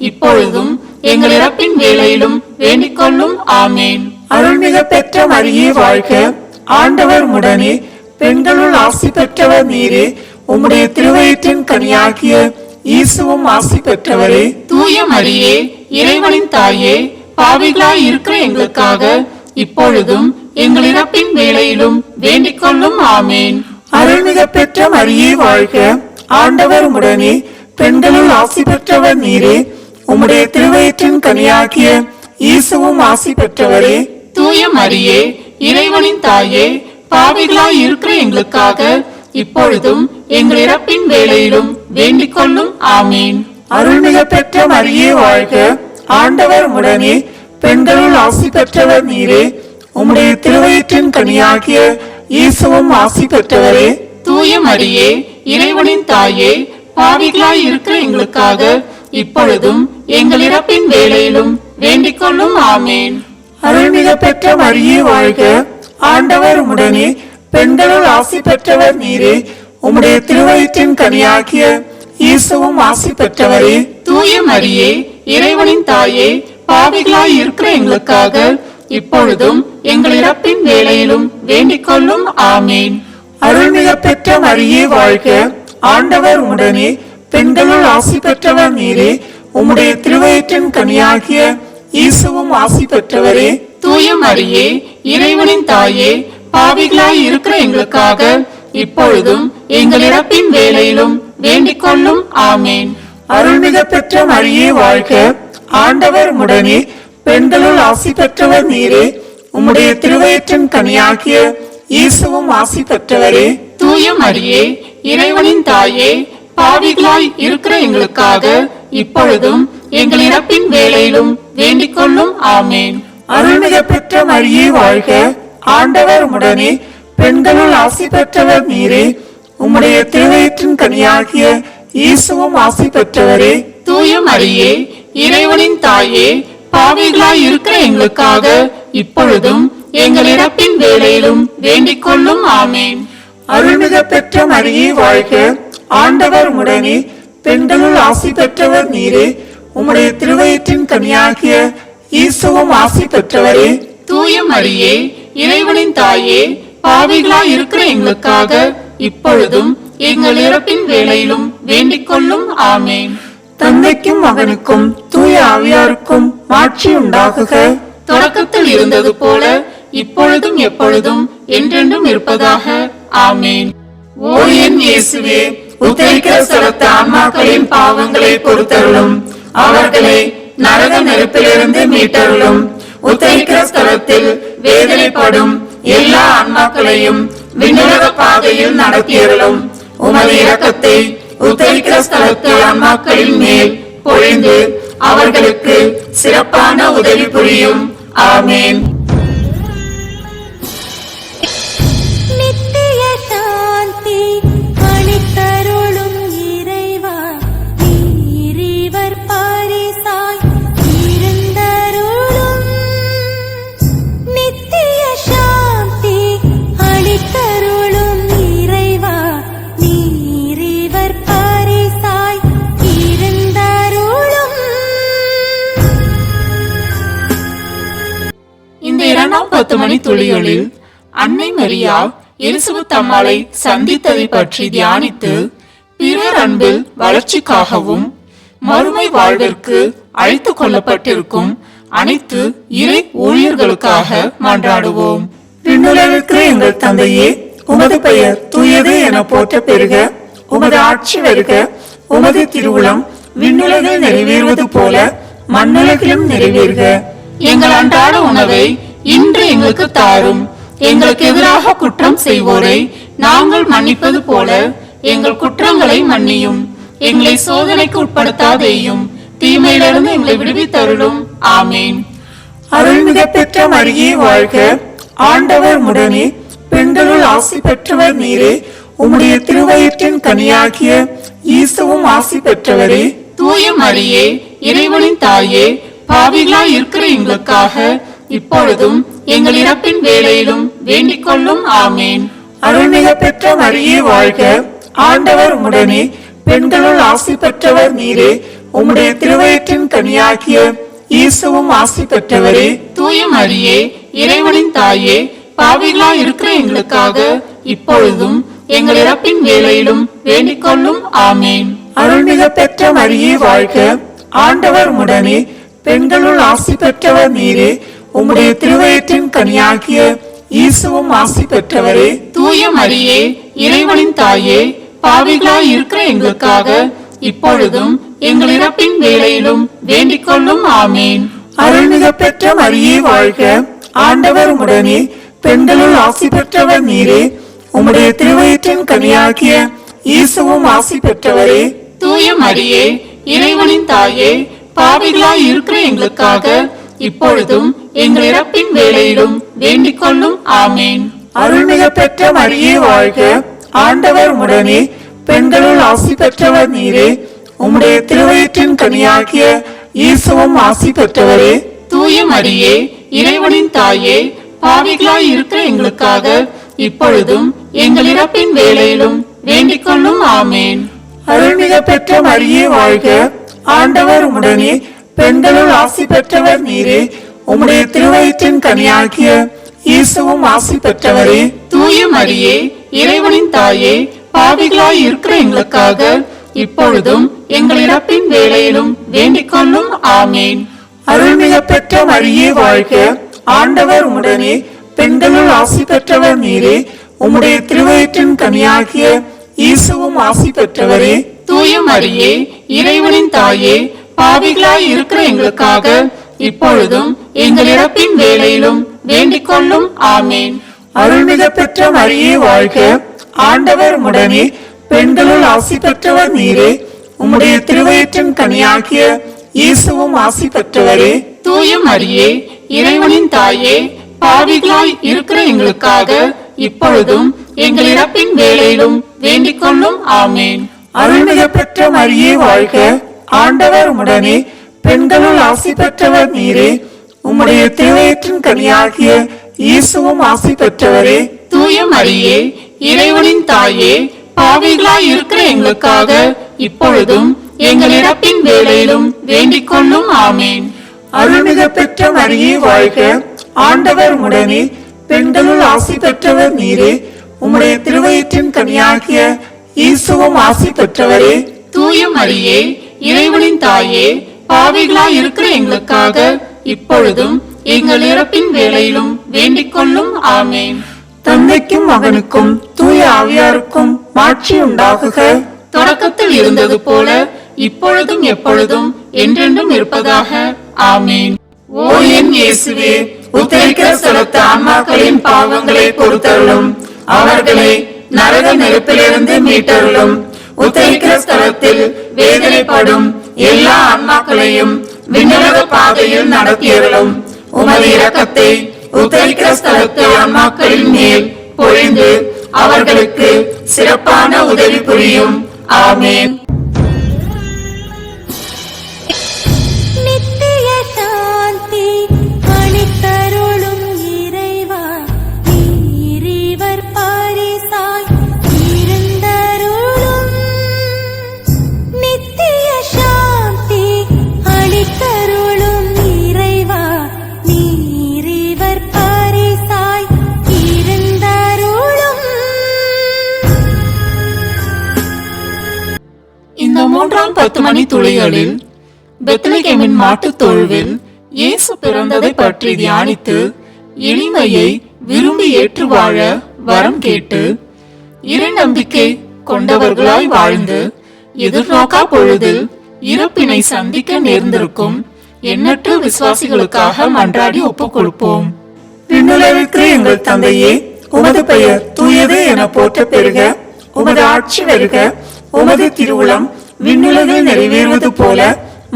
இப்பொழுதும் எங்கள் இறப்பின் வேளையிலும் வேண்டிக் கொள்ளும். ஆமீன். அருள்மிக பெற்ற மரியே வாழ்க, ஆண்டவர் உடனே, பெண்களுள் ஆசி பெற்றவர் நீரே, உம்முடைய திருவயிற்றின் கனியாகிய இயேசுவும் ஆசி பெற்றவரே. தூய மரியே, இறைவனின் தாயே, பாவிகளாய் இருக்கிற எங்களுக்காக இப்பொழுதும் எங்கள் இறப்பின் வேளையிலும் வேண்டிக் கொள்ளும். ஆமீன். அருள்மிக பெற்ற மரியே வாழ்க, ஆண்டவர் உடனே, பெண்களுள் ஆசி பெற்றவர் நீரே, உம்முடைய திருவயிற்றின் கனியாகிய இயேசுவும் ஆசி பெற்றவரே. தூய மரியே, இறைவனின் தாயே, பாவிகளாய் இருக்கிற எங்களுக்காக இப்பொழுதும் எங்கள் இறப்பின் வேளையிலும் வேண்டிக் கொள்ளும். ஆமீன். அருள்மிக பெற்ற மரியே வாழ்க, ஆண்டவர் உடனே, பெண்களுள் ஆசி பெற்றவர் நீரே, உம்முடைய திருவயிற்றின் கனியாகிய இயேசுவும் ஆசி பெற்றவரே. தூய மரியே, இறைவனின் தாயே, பாவிகளாய் இருக்கிற எங்களுக்காக இப்பொழுதும் எங்கள் இறப்பின் வேளையிலும் வேண்டிக் கொள்ளும். ஆமீன். அருள்மிக பெற்ற மரியே வாழ்க, ஆண்டவர் உடனே, பெண்களுள் ஆசி பெற்றவர் நீரே, உம்முடைய திருவயிற்றின் கனியாகிய இயேசுவும் ஆசி பெற்றவரே. தூய மரியே, இறைவனின் தாயே, பாவிகளாய் இருக்கிற எங்களுக்காக இப்பொழுதும் எங்கள் இறப்பின் வேளையிலும் வேண்டிக் கொள்ளும். ஆமீன். அருள்மிக பெற்ற மரியே வாழ்க, ஆண்டவர் உடனே, பெண்களுள் ஆசி பெற்றவர் நீரே, உம்முடைய திருவயிற்றின் கனியாகிய இயேசுவும் ஆசி பெற்றவரே. தூய மரியே இறைவனின் தாயே, பாவிகளாய் இருக்கிற எங்களுக்காக இப்பொழுதும் எங்கள் இறப்பின் வேளையிலும் வேண்டிக் கொள்ளும். ஆமேன். அருள்மிக பெற்ற மரியே வாழ்க, ஆண்டவர் உடனே, பெண்களுள் ஆசி பெற்றவர் நீரே. உம்முடைய திருவயிற்றின் கனியாகிய இயேசுவும் ஆசி பெற்றவரே. தூய மரியே இறைவனின் தாயே, பாவிகளாய் இருக்கிற எங்களுக்காக இப்பொழுதும் எங்கள் இறப்பின் வேளையிலும் வேண்டிக் கொள்ளும். ஆமேன். அருள்மிக பெற்ற மரியே வாழ்க, ஆண்டவர் உடனே, பெண்களுள் ஆசி பெற்றவர் நீரே. உம்முடைய திருவயிற்றின் கனியாகிய இயேசுவும் ஆசி பெற்றவரே. தூய மரியே இறைவனின் தாயே, பாவிகளாய் இருக்கிற எங்களுக்காக இப்பொழுதும் எங்கள் இறப்பின் வேளையிலும் வேண்டிக் கொள்ளும். ஆமேன். அருள்மிக பெற்ற மரியே வாழ்க, ஆண்டவர் உடனே, பெண்களுள் ஆசி பெற்றவர் நீரே. உம்முடைய திருவயிற்றின் கனியாகிய இயேசுவும் ஆசி பெற்றவரே. தூய மரியே இறைவனின் தாயே, பாவிகளாய் இருக்கிற எங்களுக்காக இப்பொழுதும் எங்கள் இறப்பின் வேளையிலும் வேண்டிக் கொள்ளும். ஆமேன். தந்தைக்கும் மகனுக்கும் தூய ஆவியாருக்கும் மாட்சி உண்டாகுக. தொடக்கத்தில் இருந்தது போல இப்பொழுதும் எப்பொழுதும் என்றென்றும் இருப்பதாக. ஆமேன். ஓ என் இயேசுவே, உத்தரிக்கிற ஸ்தலத்து ஆன்மாக்களின் பாவங்களை பொறுத்தருளும். அவர்களை நரக நெருப்பிலிருந்து மீட்டருளும். உத்தரிக்கிற ஸ்தலத்தில் வேதனைப்படும் எல்லா ஆன்மாக்களையும் விண்ணுலக பாதையில் நடத்தியருளும். உமது இரக்கத்தை உத்தரிக்கிற ஸ்தலத்து ஆன்மாக்களின் மேல் பொழிந்து அவர்களுக்கு சிறப்பான உதவி புரியும். ஆமேன். நித்திய சாந்தி அளித்தருளும் இறைவா, நீரிவர் பாரிசாய் இருந்தருளும். நித்திய சாந்தி அளித்தருளும் இறைவா, நீரிவர் பாரிசாய் இருந்தருளும். இந்த 2ஆம் 10 மணி துளிகளில் அன்னை மரியா எலிசபெத் அம்மாளை சந்தித்ததை பற்றி தியானித்து பிறர் அன்பில் வளர்ச்சிக்காகவும் மறுமை வாழ்விற்கு அழைத்துக் கொள்ளப்பட்டிருக்கும் அனைத்து இறை ஊழியர்களுக்காக மன்றாடுவோம். விண்ணுலகிற்கு எங்கள் தந்தையே, உமது பெயர் தூயது என போற்ற பெறுக. உமது ஆட்சி வருக. உமது திருவுளம் விண்ணுலகில் நிறைவேறுவது போல மண்ணுலகிலும் நிறைவேறுக. எங்கள் அன்றாட உணவை இன்று எங்களுக்கு தாரும். எங்களுக்கு எதிராக குற்றம் செய்வோரை நாங்கள் மன்னிப்பது போல எங்கள் குற்றங்களை மன்னியும். எங்களை சோதனைக்கு உட்படுத்தாதேயும், தீமையிலிருந்து எங்களை விடுவித்தருளும். ஆமேன். அருள்மிக பெற்ற மரியே வாழ்க, ஆண்டவர் உடனே, பெண்களுள் ஆசி பெற்றவர் நீரே. உம்முடைய திருவயிற்றின் கனியாகிய இயேசுவும் ஆசி பெற்றவரே. தூய மரியே இறைவனின் தாயே, பாவிகளாய் இருக்கிற எங்களுக்காக இப்பொழுதும் எங்கள் இறப்பின் வேளையிலும் வேண்டிக் கொள்ளும். ஆமேன். அருள்மிக பெற்ற மரியே வாழ்க, ஆண்டவர் உடனே, பெண்களுள் ஆசி பெற்றவர் நீரே. உம்முடைய திருவயிற்றின் கனியாகிய இயேசுவும் ஆசி பெற்றவரே. தூய மரியே இறைவனின் தாயே, பாவிகளாய் இருக்கிற எங்களுக்காக இப்பொழுதும் எங்கள் இறப்பின் வேளையிலும் வேண்டிக் கொள்ளும். ஆமேன். அருள்மிக பெற்ற மரியே வாழ்க, ஆண்டவர் உடனே, பெண்களுள் ஆசி பெற்றவர் நீரே. உம்முடைய திருவயிற்றின் கனியாகிய இயேசுவும் ஆசி பெற்றவரே. தூய மரியே இறைவனின் தாயே, பாவிகளாய் இருக்கிற எங்களுக்காக இப்பொழுதும் எங்கள் இறப்பின் வேளையிலும் வேண்டிக் கொள்ளும். ஆமேன். அருள்மிக பெற்ற மரியே வாழ்க, ஆண்டவர் உடனே, பெண்களுள் ஆசி பெற்றவர் நீரே. உம்முடைய திருவயிற்றின் கனியாகிய இயேசுவும் ஆசி பெற்றவரே. தூய மரியே இறைவனின் தாயே, பாவிகளாய் இருக்கிற எங்களுக்காக இப்பொழுதும் எங்கள் இறப்பின் வேளையிலும் வேண்டிக் கொள்ளும். ஆமேன். அருள்மிக பெற்ற மரியே வாழ்க, ஆண்டவர் உடனே, பெண்களுள் ஆசி பெற்றவர் நீரே. உம்முடைய திருவயிற்றின் கனியாகிய இயேசுவும் ஆசி பெற்றவரே. தூய மரியே இறைவனின் தாயே, பாவிகளாய் இருக்கிற எங்களுக்காக இப்பொழுதும் எங்கள் இறப்பின் வேளையிலும் வேண்டிக் கொள்ளும். ஆமேன். அருள்மிக பெற்ற மரியே வாழ்க, ஆண்டவர் உடனே, பெண்களுள் ஆசி பெற்றவர் நீரே. உம்முடைய திருவயிற்றின் கனியாகிய இயேசுவும் ஆசி பெற்றவரே. தூய மரியே இறைவனின் தாயே, பாவிகளாய் இருக்கிற எங்களுக்காக இப்பொழுதும் எங்கள் இறப்பின் வேளையிலும் வேண்டிக் கொள்ளும். ஆமேன். அருள்மிக பெற்ற மரியே வாழ்க, ஆண்டவர் உம்முடனே பெண்களுள் ஆசி பெற்றவர் நீரே. உம்முடைய திருவயிற்றின் கனியாகிய இயேசுவும் ஆசி பெற்றவரே. தூய மரியே, இறைவனின் தாயே, பாவிகளாய் இருக்கிற எங்களுக்காக இப்பொழுதும் எங்கள் இறப்பின் வேளையிலும் வேண்டிக் கொள்ளும். ஆமேன். அருள்மிக பெற்ற மரியே வாழ்க. ஆண்டவர் உம்முடனே பெண்களுள் ஆசி பெற்றவர் நீரே. உம்முடைய திருவயிற்றின் கனியாகிய இயேசுவும் ஆசி பெற்றவரே. தூய மரியே, இறைவனின் தாயே, பாவிகளாய் இருக்கிற எங்களுக்காக இப்பொழுதும் எங்கள் இறப்பின் வேளையிலும் வேண்டிக் கொள்ளும். ஆமேன். அருள்மிக பெற்ற மரியே வாழ்க. ஆண்டவர் உம்முடனே பெண்களுள் ஆசி பெற்றவர் நீரே. உம்முடைய திருவயிற்றின் கனியாகிய இயேசுவும் ஆசி பெற்றவரே. தூய மரியே, இறைவனின் தாயே, பாவிகளாய் இருக்கிற எங்களுக்காக இப்பொழுதும் எங்கள் இறப்பின் வேளையிலும் வேண்டிக் கொள்ளும். ஆமேன். அருள்மிக பெற்ற மரியே வாழ்க. ஆண்டவர் உம்முடனே பெண்களுள் ஆசி பெற்றவர் நீரே. உம்முடைய திருவயிற்றின் கனியாகிய இயேசுவும் ஆசி பெற்றவரே. தூய மரியே, இறைவனின் தாயே, பாவிகளாய் இருக்கிற எங்களுக்காக இப்பொழுதும் எங்கள் இறப்பின் வேளையிலும் வேண்டிக் கொள்ளும். ஆமேன். தந்தைக்கும் மகனுக்கும் தூய ஆவியாருக்கும் மாட்சி உண்டாகுக. தொடக்கத்தில் இருந்தது போல இப்பொழுதும் எப்பொழுதும் என்றென்றும் இருப்பதாக. ஆமேன். ஓ என் இயேசுவே, உத்தரிக்கிற ஸ்தலத்து ஆன்மாக்களின் பாவங்களை பொறுத்தருளும். அவர்களை நரக நெருப்பிலிருந்து மீட்டருளும். உத்தரிக்கிற ஸ்தலத்தில் வேதனைப்படும் எல்லா ஆன்மாக்களையும் விண்ணுலக பாதையில் நடத்தியருளும். உமது இரக்கத்தை உத்தரிக்கிற ஸ்தலத்து ஆன்மாக்களின் மேல் பொழிந்து அவர்களுக்கு சிறப்பான உதவி புரியும். ஆமேன். நித்திய சாந்தி அளித்தருளும் இறைவா, நீரிவர் பாரிசாய் இருந்தருளும். நித்திய சாந்தி அளித்தருளும் இறைவா, நீரிவர் பாரிசாய் இருந்தருளும். இந்த 3ஆம் 10 மணி துளிகளில் பெத்லகேமின் மாட்டுத் தொழுவில் இயேசு பிறந்ததை பற்றி தியானித்து எளிமையை விரும்பி ஏற்று வாழ வரம் கேட்டு இறை நம்பிக்கை கொண்டவர்களாய் வாழ்ந்து எதிர்நோக்கா பொழுதில் இறப்பினை சந்திக்க நேர்ந்திருக்கும் எண்ணற்ற விசுவாசிகளுக்காக மன்றாடி ஒப்புக் கொடுப்போம். விண்ணுலகிற்கு எங்கள் தந்தையே, உமது பெயர் தூயது என போற்ற பெறுக. உமது ஆட்சி வருக. உமது திருவுளம் விண்ணுலகில் நிறைவேறுவது போல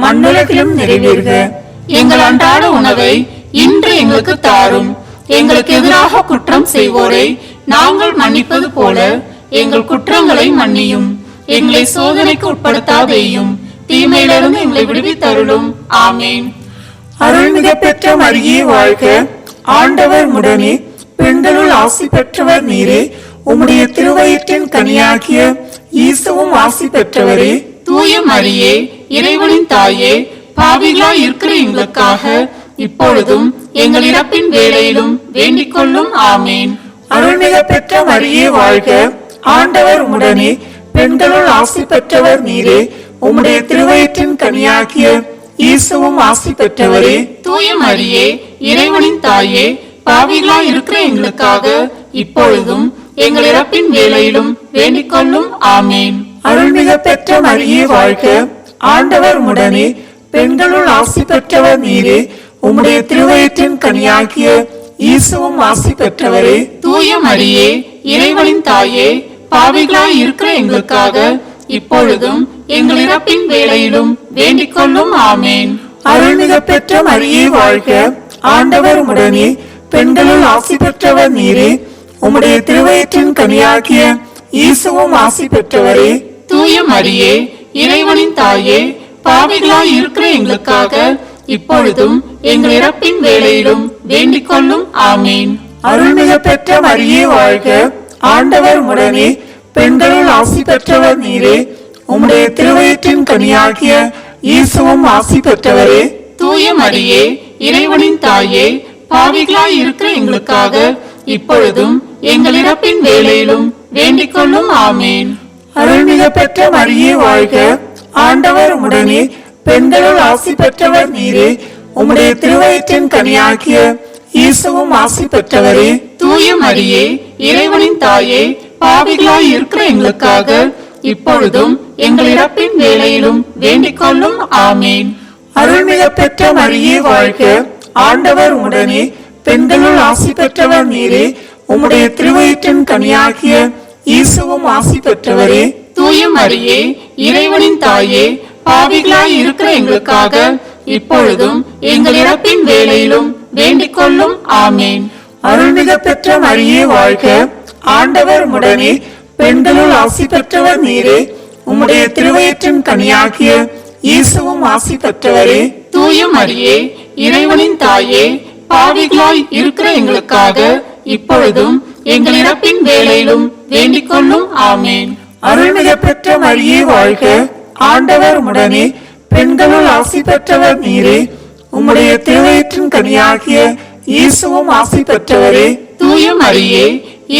மண்ணுலகிலும் நிறைவேறுக. எங்கள் அன்றாட உணவை இன்று எங்களுக்கு தாரும். எங்களுக்கு எதிராக குற்றம் செய்வோரை நாங்கள் மன்னிப்பது போல எங்கள் குற்றங்களை மன்னியும். எங்களை சோதனைக்கு உட்படுத்தாதேயும், தீமையிலிருந்து எங்களை விடுவித்தருளும். ஆமேன். அருள்மிக பெற்ற மரியே வாழ்க. ஆண்டவர் உம்முடனே பெண்களுள் ஆசி பெற்றவர் நீரே. உம்முடைய திருவயிற்றின் கனியாகிய இயேசுவும் ஆசி பெற்றவரே. தூய மரியே, இறைவனின் தாயே, பாவிகளாய் இருக்கிற எங்களுக்காக இப்பொழுதும் எங்கள் இறப்பின் வேளையிலும் வேண்டிக் கொள்ளும். ஆமேன். அருள்மிக பெற்ற மரியே வாழ்க. ஆண்டவர் உம்முடனே பெண்களுள் ஆசி பெற்றவர் நீரே. உம்முடைய திருவயிற்றின் கனியாகிய இயேசுவும் ஆசி பெற்றவரே. தூய மரியே, இறைவனின் தாயே, பாவிகளாய் இருக்கிற எங்களுக்காக இப்பொழுதும் எங்கள் இறப்பின் வேளையிலும் வேண்டிக் கொள்ளும். ஆமேன். அருள்மிக பெற்ற மரியே வாழ்க. ஆண்டவர் உம்முடனே பெண்களுள் ஆசி பெற்றவர் நீரே. உம்முடைய திருவயிற்றின் கனியாகிய இயேசுவும் ஆசி பெற்றவரே. தூய மரியே, இறைவனின் தாயே, பாவிகளாய் இருக்கிற எங்களுக்காக இப்பொழுதும் எங்கள் இறப்பின் வேளையிலும் வேண்டிக் கொள்ளும். ஆமேன். அருள்மிக பெற்ற மரியே வாழ்க. ஆண்டவர் உம்முடனே பெண்களுள் ஆசி பெற்றவர் நீரே. உம்முடைய திருவயிற்றின் கனியாகிய இயேசுவும் ஆசி பெற்றவரே. தூய மரியே, இறைவனின் தாயே, பாவிகளாய் இருக்கிற எங்களுக்காக இப்பொழுதும் எங்கள் இறப்பின் வேளையிலும் வேண்டிக் கொள்ளும். ஆமேன். அருள்மிக பெற்ற மரியே வாழ்க. ஆண்டவர் உம்முடனே பெண்களுள் ஆசி பெற்றவர் நீரே. உம்முடைய திருவயிற்றின் கனியாகிய இயேசுவும் ஆசி பெற்றவரே. தூய மரியே, இறைவனின் தாயே, பாவிகளாய் இருக்கிற எங்களுக்காக இப்பொழுதும் எங்கள் இறப்பின் வேளையிலும் வேண்டிக் கொள்ளும். ஆமேன். அருள்மிக பெற்ற மரியே வாழ்க. ஆண்டவர் உம்முடனே பெண்களுள் ஆசி பெற்றவர் நீரே. உம்முடைய திருவயிற்றின் கனியாகிய இயேசுவும் ஆசி பெற்றவரே. தூய மரியே, இறைவனின் தாயே, பாவிகளாய் இருக்கிற எங்களுக்காக இப்பொழுதும் எங்கள் இறப்பின் வேளையிலும் வேண்டிக் கொள்ளும். ஆமேன். அருள்மிக பெற்ற மரியே வாழ்க. ஆண்டவர் உடனே, பெண்களுள் ஆசி பெற்றவர் நீரே. உம்முடைய திருவயிற்றின் கனியாகிய இயேசுவும் ஆசி பெற்றவரே. தூய மரியே, இறைவனின் தாயே, பாவிகளாய் இருக்கிற எங்களுக்காக இப்பொழுதும் எங்கள் இறப்பின் வேளையிலும் வேண்டிக் கொள்ளும். ஆமேன். அருள்மிக பெற்ற மரியே வாழ்க. ஆண்டவர் உடனே, பெண்களுள் ஆசி பெற்றவர் நீரே. உம்முடைய திருவயிற்றின் கனியாகிய இயேசுவும் ஆசி பெற்றவரே. தூய மரியே, இறைவனின் தாயே, பாவிகளாய் இருக்கிற எங்களுக்காக இப்பொழுதும் எங்கள் இறப்பின் வேளையிலும் வேண்டிக் கொள்ளும். ஆமேன். அருள்மிக பெற்ற மரியே வாழ்க. ஆண்டவர் உடனே, பெண்களுள் ஆசி பெற்றவர் நீரே. உம்முடைய திருவயிற்றின் கனியாகிய இயேசுவும் ஆசி பெற்றவரே. தூய மரியே,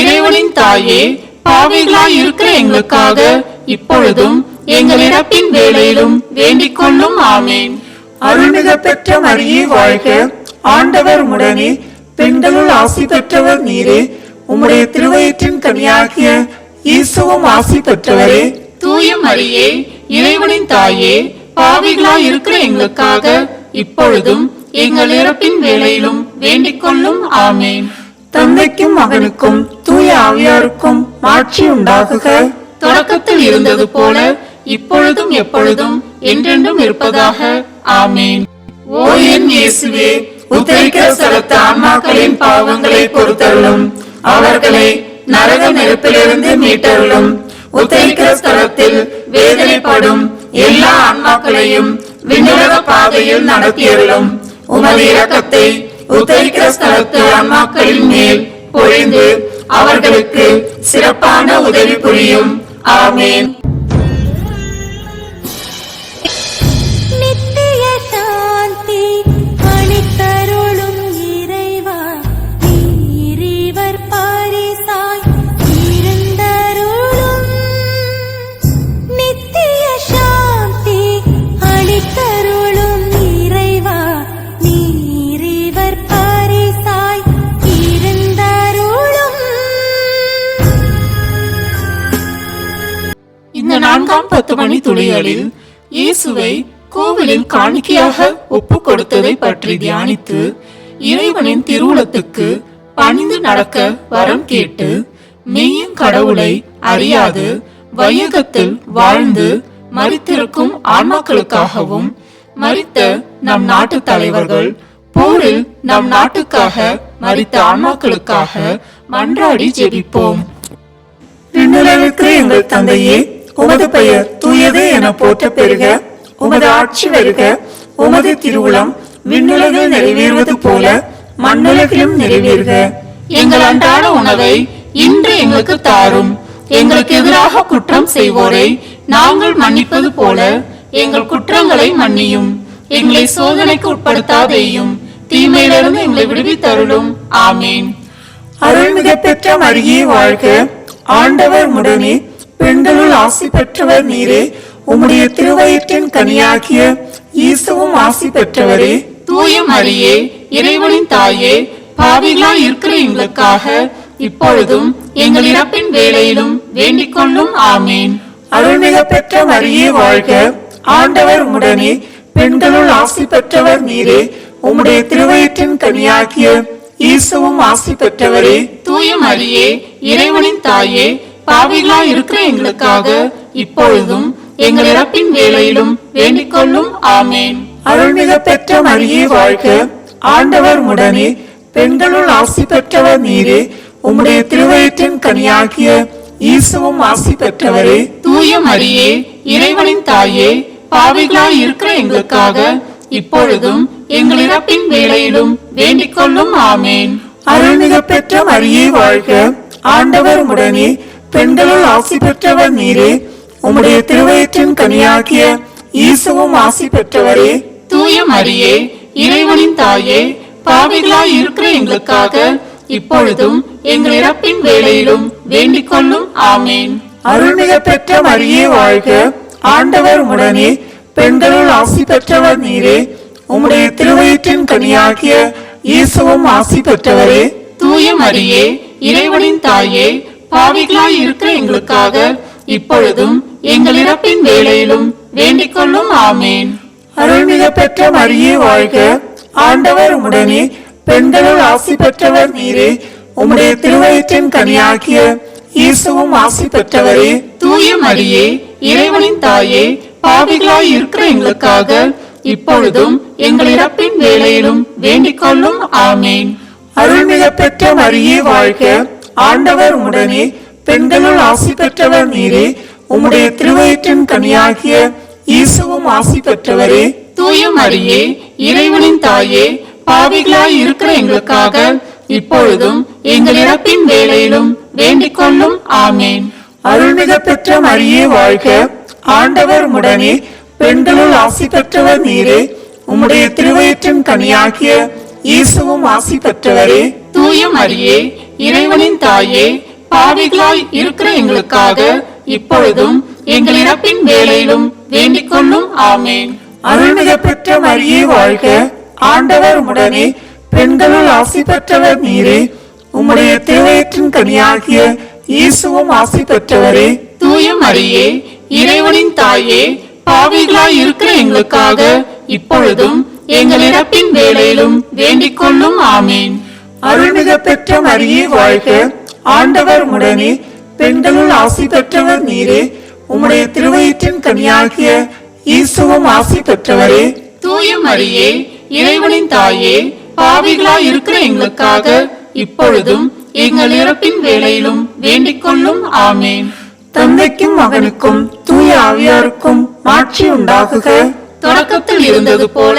இறைவனின் தாயே, பாவிகளாய் இருக்கிற எங்களுக்காக இப்பொழுதும் எங்கள் இறப்பின் வேளையிலும் வேண்டிக் கொள்ளும். ஆமேன். அருள்மிக பெற்ற மரியே வாழ்க. ஆண்டவர் உடனே, பெண்களுள் ஆசி பெற்றவர் நீரே. உம்முடைய திருவயிற்றின் கனியாகிய இயேசுவும் ஆசி பெற்றவரே. தூய மரியே, இறைவனின் தாயே, பாவிகளாய் இருக்கிற எங்களுக்காக இப்பொழுதும் எங்கள் இறப்பின் வேளையிலும் வேண்டிக் கொள்ளும். ஆமேன். தந்தைக்கும் மகனுக்கும் தூய ஆவியாருக்கும் மாட்சி உண்டாகுக. தொடக்கத்தில் இருந்தது போல இப்பொழுதும் எப்பொழுதும் என்றென்றும் இருப்பதாக. ஆமேன். ஓ என் இயேசுவே, உத்தரிக்கிற ஸ்தலத்து ஆன்மாக்களின் பாவங்களை பொறுத்தருளும். அவர்களை நரக நெருப்பிலிருந்து மீட்டருளும். உத்தரிக்கிற ஸ்தலத்தில் வேதனைப்படும் எல்லா ஆன்மாக்களையும் விண்ணுலக பாதையில் நடத்தியருளும். உமது இரக்கத்தை உத்தரிக்கிற ஸ்தலத்து ஆன்மாக்களின் மேல் பொழிந்து அவர்களுக்கு சிறப்பான உதவி புரியும். ஆமேன். நித்திய சாந்தி அளித்தருளும் இறைவா, நீரிவர் பாரிசாய் இருந்தருளும். நித்திய சாந்தி அளித்தருளும் இறைவா, நீரிவர் பாரிசாய் இருந்தருளும். இந்த 4ஆம் 10 மணி துளிகளில் இயேசுவை கோவிலில் காணிக்கையாக ஒப்பு கொடுத்ததை பற்றி தியானித்து இறைவனின் திருவுளத்துக்கு பணிந்து நடக்க வரம் கேட்டு மெய்யின் கடவுளை அறியாது வையகத்தில் வாழ்ந்து மரித்திருக்கும் ஆன்மாக்களுக்காகவும் மரித்த நம் நாட்டு தலைவர்கள், போரில் நம் நாட்டுக்காக மரித்த ஆன்மாக்களுக்காக மன்றாடி ஜெபிப்போம். விண்ணுலகிற்கு எங்கள் தந்தையே, உமது பெயர் தூயது என போற்ற பெறுக. உமது ஆட்சி வருக. உமது திருவுளம் விண்ணுலகில் நிறைவேறுவது போல மண்ணுலகிலும் நிறைவேறுக. எங்கள் அன்றாட உணவை இன்று எங்களுக்கு தாரும். எங்களுக்கு எதிராக குற்றம் செய்வோரை நாங்கள் மன்னிப்பது போல எங்கள் குற்றங்களை மன்னியும். எங்களை சோதனைக்கு உட்படுத்தாதேயும், தீமையிலிருந்து எங்களை விடுவித்தருளும். ஆமேன். அருள்மிக பெற்ற மரியே வாழ்க. ஆண்டவர் உடனே, பெண்களுள் ஆசி பெற்றவர் நீரே. உம்முடைய திருவயிற்றின் கனியாகிய இயேசுவும் ஆசி பெற்றவரே. தூய மரியே, இறைவனின் தாயே, பாவிகளாய் இருக்கிற எங்களுக்காக இப்பொழுதும் எங்கள் இறப்பின் வேளையிலும் வேண்டிக் கொள்ளும். ஆமேன். அருள்மிக பெற்ற மரியே வாழ்க. ஆண்டவர் உடனே, பெண்களுள் ஆசி பெற்றவர் நீரே. உம்முடைய திருவயிற்றின் கனியாகிய இயேசுவும் ஆசி பெற்றவரே. தூய மரியே, இறைவனின் தாயே, பாவிகளாய் இருக்கிற எங்களுக்காக இப்பொழுதும் எங்கள் இறப்பின் வேளையிலும் வேண்டிக் கொள்ளும். ஆமேன். அருள்மிக பெற்ற மரியே வாழ்க. ஆண்டவர் உடனே, பெண்களுள் ஆசி பெற்றவர் நீரே. உம்முடைய திருவயிற்றின் கனியாகிய இயேசுவும் ஆசி பெற்றவரே. தூய மரியே, இறைவனின் தாயே, பாவிகளாய் இருக்கிற எங்களுக்காக இப்பொழுதும் எங்கள் இறப்பின் வேளையிலும் வேண்டிக் கொள்ளும். ஆமேன். அருள்மிக பெற்ற மரியே வாழ்க. ஆண்டவர் உடனே, பெண்களுள் ஆசி பெற்றவர் நீரே. உம்முடைய திருவயிற்றின் கனியாகிய இயேசுவும் ஆசி பெற்றவரே. தூய மரியே, இறைவனின் தாயே, பாவிகளாய் இருக்கிற எங்களுக்காக இப்பொழுதும் எங்கள் இறப்பின் வேளையிலும் வேண்டிக் கொள்ளும். ஆமேன். அருள்மிக பெற்ற மரியே வாழ்க. ஆண்டவர் உடனே, பெண்களுள் ஆசி பெற்றவர் நீரே. உம்முடைய திருவயிற்றின் கனியாகிய இயேசுவும் ஆசி பெற்றவரே. தூய மரியே, இறைவனின் தாயே, பாவிகளாய் இருக்கிற எங்களுக்காக இப்பொழுதும் எங்கள் இறப்பின் வேளையிலும் வேண்டிக் கொள்ளும். ஆமேன். அருள்மிகு பெற்ற மரியே வாழ்க. ஆண்டவர் உம்முடனே, பெண்களுள் ஆசி பெற்றவர் நீரே. உம்முடைய திருவயிற்றின் கனியாகிய இயேசுவும் ஆசி பெற்றவரே. தூய மரியே, இறைவனின் தாயே, பாவிகளாய் இருக்கிற எங்களுக்காக இப்பொழுதும் எங்கள் இறப்பின் வேளையிலும் வேண்டிக் கொள்ளும். ஆமேன். அருள்மிகு பெற்ற மரியே வாழ்க. ஆண்டவர் உம்முடனே, பெண்களுள் ஆசி பெற்றவர் நீரே. உம்முடைய திருவயிற்றின் கனியாகிய இயேசுவும் ஆசி பெற்றவரே. தூய மரியே, இறைவனின் தாயே, பாவிகளாய் இருக்கிற எங்களுக்காக இப்பொழுதும் எங்கள் இறப்பின் வேளையிலும் வேண்டிக் கொள்ளும். ஆமேன். அருள்மிகு பெற்ற மரியே வாழ்க. ஆண்டவர் உம்முடனே, பெண்களுள் ஆசி பெற்றவர் நீரே. உம்முடைய திருவயிற்றின் கனியாகிய இயேசுவும் ஆசி பெற்றவரே. தூய மரியே, இறைவனின் தாயே, பாவிகளாய் இருக்கிற எங்களுக்காக இப்பொழுதும் எங்கள் இறப்பின் வேளையிலும் வேண்டிக் கொள்ளும். ஆமேன். அருள்மிகு பெற்ற மரியே வாழ்க. ஆண்டவர் உம்முடனே, பெண்களுள் ஆசி பெற்றவர் நீரே. உம்முடைய திருவயிற்றின் கனியாகிய இயேசுவும் ஆசி பெற்றவரே. தூய மரியே, இறைவனின் தாயே, பாவிகளாய் இருக்கிற எங்களுக்காக இப்பொழுதும் எங்கள் இறப்பின் வேளையிலும் வேண்டிக் கொள்ளும். ஆமேன். அருள்மிகு பெற்ற மரியே வாழ்க. ஆண்டவர் உம்முடனே, பெண்களுள் ஆசி பெற்றவர் நீரே. உம்முடைய திருவயிற்றின் கனியாகிய இயேசுவும் ஆசி பெற்றவரே. தூய மரியே, இறைவனின் தாயே, பாவிகளாய் இருக்கிற எங்களுக்காக இப்பொழுதும் எங்கள் இறப்பின் வேளையிலும் வேண்டிக் கொள்ளும். ஆமேன். தந்தைக்கும் மகனுக்கும் தூய ஆவியாருக்கும் மாட்சி உண்டாகுக. தொடக்கத்தில் இருந்தது போல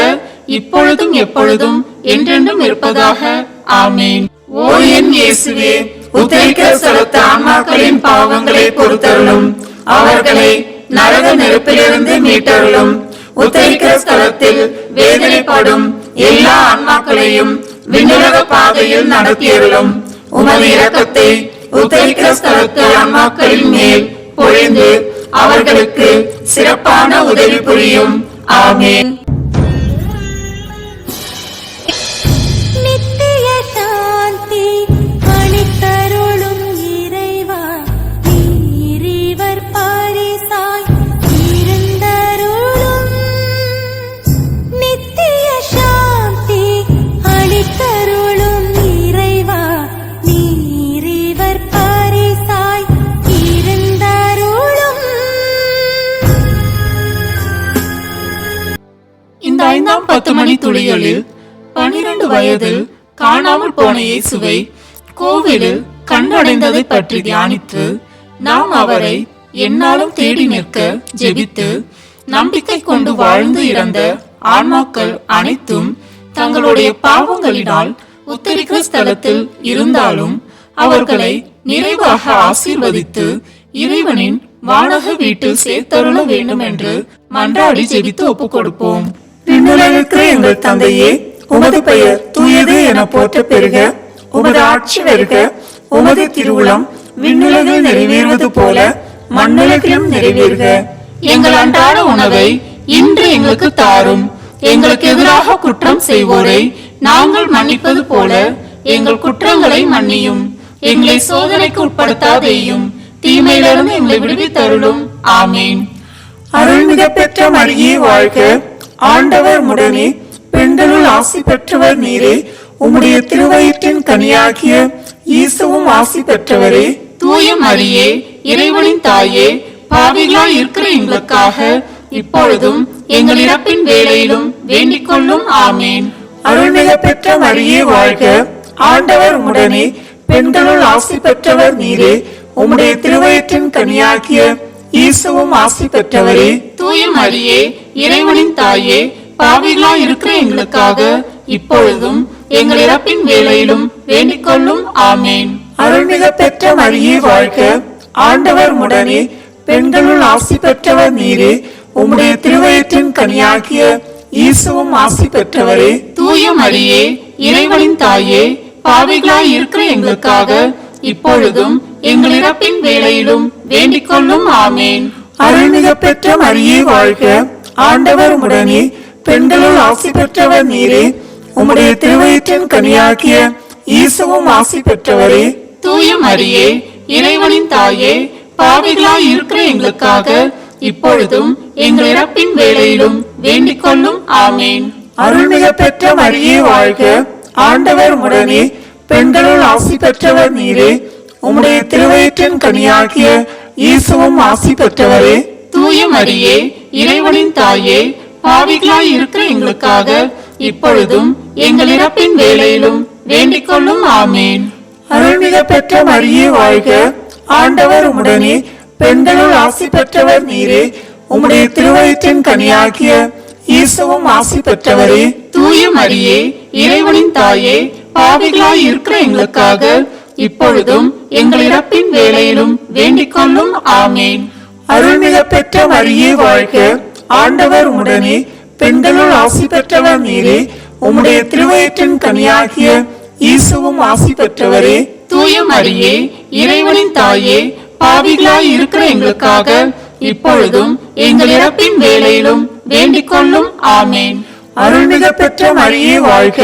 இப்பொழுதும் எப்பொழுதும் என்றென்றும் இருப்பதாக. ஆமேன். ஓ என் இயேசுவே, உத்தரிக்கிற ஸ்தலத்து ஆன்மாக்களின் பாவங்களை பொறுத்தருளும். அவர்களை நரக நெருப்பிலிருந்து மீட்டருளும். உத்தரிக்கிற ஸ்தலத்தில் வேதனைப்படும் எல்லா ஆன்மாக்களையும் விண்ணுலக பாதையில் நடத்தியருளும். உமது இரக்கத்தை உத்தரிக்கிற ஸ்தலத்து ஆன்மாக்களின் மேல் பொழிந்து அவர்களுக்கு சிறப்பான உதவி புரியும். ஆமேன். நித்திய சாந்தி அளித்தருளும் இறைவா, நீரிவர் பாரிசாய் இருந்தருளும். நித்திய சாந்தி அளித்தருளும் இறைவா, நீரிவர் பாரிசாய் இருந்தருளும். இந்த 5ஆம் 10 மணி துளிகளில் 12 வயதில் காணாமல் போன இயேசுவை கோவிலில் கண்டடைந்ததை பற்றி தியானித்து நாம் அவரை எந்நாளும் தேடி நிற்க ஜெபித்து நம்பிக்கை கொண்டு வாழ்ந்து இறந்த ஆன்மாக்கள் அனைத்தும் தங்களுடைய பாவங்களினால் உத்தரிக்கிற ஸ்தலத்தில் இருந்தாலும் அவர்களை நிறைவாக ஆசீர்வதித்து இறைவனின் வானக வீட்டில் சேர்த்தருள வேண்டும் என்று மன்றாடி ஜெபித்து ஒப்புக் கொடுப்போம். விண்ணுலகிற்கு எங்கள் தந்தையே, உமது பெயர் தூயது என போற்ற பெறுக. உமது ஆட்சி வருக. உமது திருவுளம் விண்ணுலகில் நிறைவேறுவது போல மண்ணுலகிலும் நிறைவேறுக. எங்கள் அன்றாட உணவை இன்று எங்களுக்கு தாரும். எங்களுக்கு எதிராக குற்றம் செய்வோரை நாங்கள் மன்னிப்பது போல எங்கள் குற்றங்களை மன்னியும். எங்களை சோதனைக்கு உட்படுத்தாதேயும், தீமையிலிருந்து எங்களை விடுவித்தருளும். ஆமேன். அருள்மிகு பெற்ற மரியே வாழ்க. ஆண்டவர் உம்முடனே, பெண்களுள் ஆசி பெற்றவர் நீரே. உம்முடைய திருவயிற்றின் கனியாகிய இயேசுவும் ஆசி பெற்றவரே. தூய மரியே, இறைவனின் தாயே, பாவிகளாய் இருக்கிற எங்களுக்காக இப்பொழுதும் எங்கள் இறப்பின் வேளையிலும் வேண்டிக் கொள்ளும். ஆமேன். அருள்மிகு பெற்ற மரியே வாழ்க. ஆண்டவர் உம்முடனே, பெண்களுள் ஆசி பெற்றவர் நீரே. உம்முடைய திருவயிற்றின் கனியாகிய இயேசுவும் ஆசி பெற்றவரே. தூய மரியே, இறைவனின் தாயே, பாவிகளாய் இருக்கிற எங்களுக்காக இப்பொழுதும் எங்கள் இறப்பின் வேளையிலும் வேண்டிக் கொள்ளும். ஆமேன். அருள்மிகு பெற்ற மரியே வாழ்க. ஆண்டவர் உம்முடனே, பெண்களுள் ஆசி பெற்றவர் நீரே. உம்முடைய திருவயிற்றின் கனியாகிய இயேசுவும் ஆசி பெற்றவரே. தூய மரியே, இறைவனின் தாயே, பாவிகளாய் இருக்கிற எங்களுக்காக இப்பொழுதும் எங்கள் இறப்பின் வேளையிலும் வேண்டிக் கொள்ளும். ஆமேன். அருள்மிகு பெற்ற மரியே வாழ்க. ஆண்டவர் உம்முடனே, பெண்களுள் ஆசி பெற்றவர் நீரே. உம்முடைய திருவயிற்றின் கனியாகிய இயேசுவும் ஆசி பெற்றவரே. தூய மரியே, இறைவனின் தாயே, பாவிகளாய் இருக்கிற எங்களுக்காக இப்பொழுதும் எங்கள் இறப்பின் வேளையிலும் வேண்டிக் கொள்ளும். ஆமேன். அருள்மிக பெற்ற மரியே வாழ்க. ஆண்டவர் உடனே பெண்களுள் ஆசி பெற்றவர் நீரே. உம்முடைய திருவயிற்றின் கனியாகிய இயேசுவும் ஆசி பெற்றவரே. தூய மரியே, இறைவனின் தாயே, பாவிகளாய் இருக்கிற எங்களுக்காக இப்பொழுதும் எங்கள் இறப்பின் வேளையிலும் வேண்டிக் கொள்ளும். ஆமேன். அருள்மிக பெற்ற மரியே வாழ்க. ஆண்டவர் உடனே பெண்களுள் ஆசி பெற்றவர் நீரே. உம்முடைய திருவயிற்றின் கனியாகிய இயேசுவும் ஆசி பெற்றவரே. தூய மரியே, இறைவனின் தாயே, பாவிகளாய் இருக்கிற எங்களுக்காக இப்பொழுதும் எங்கள் இறப்பின் வேளையிலும் வேண்டிக் கொள்ளும். ஆமேன். அருள்மிக பெற்ற மரியே வாழ்க. ஆண்டவர் உடனே பெண்களுள் ஆசி பெற்றவர் நீரே. உம்முடைய திருவயிற்றின் கனியாகிய இயேசுவும் ஆசி பெற்றவரே. தூய மரியே, இறைவனின் தாயே, பாவிகளாய் இருக்கிற எங்களுக்காக இப்பொழுதும் எங்கள் இறப்பின் வேளையிலும் வேண்டிக் கொள்ளும். ஆமேன். அருள்மிக பெற்ற மரியே வாழ்க.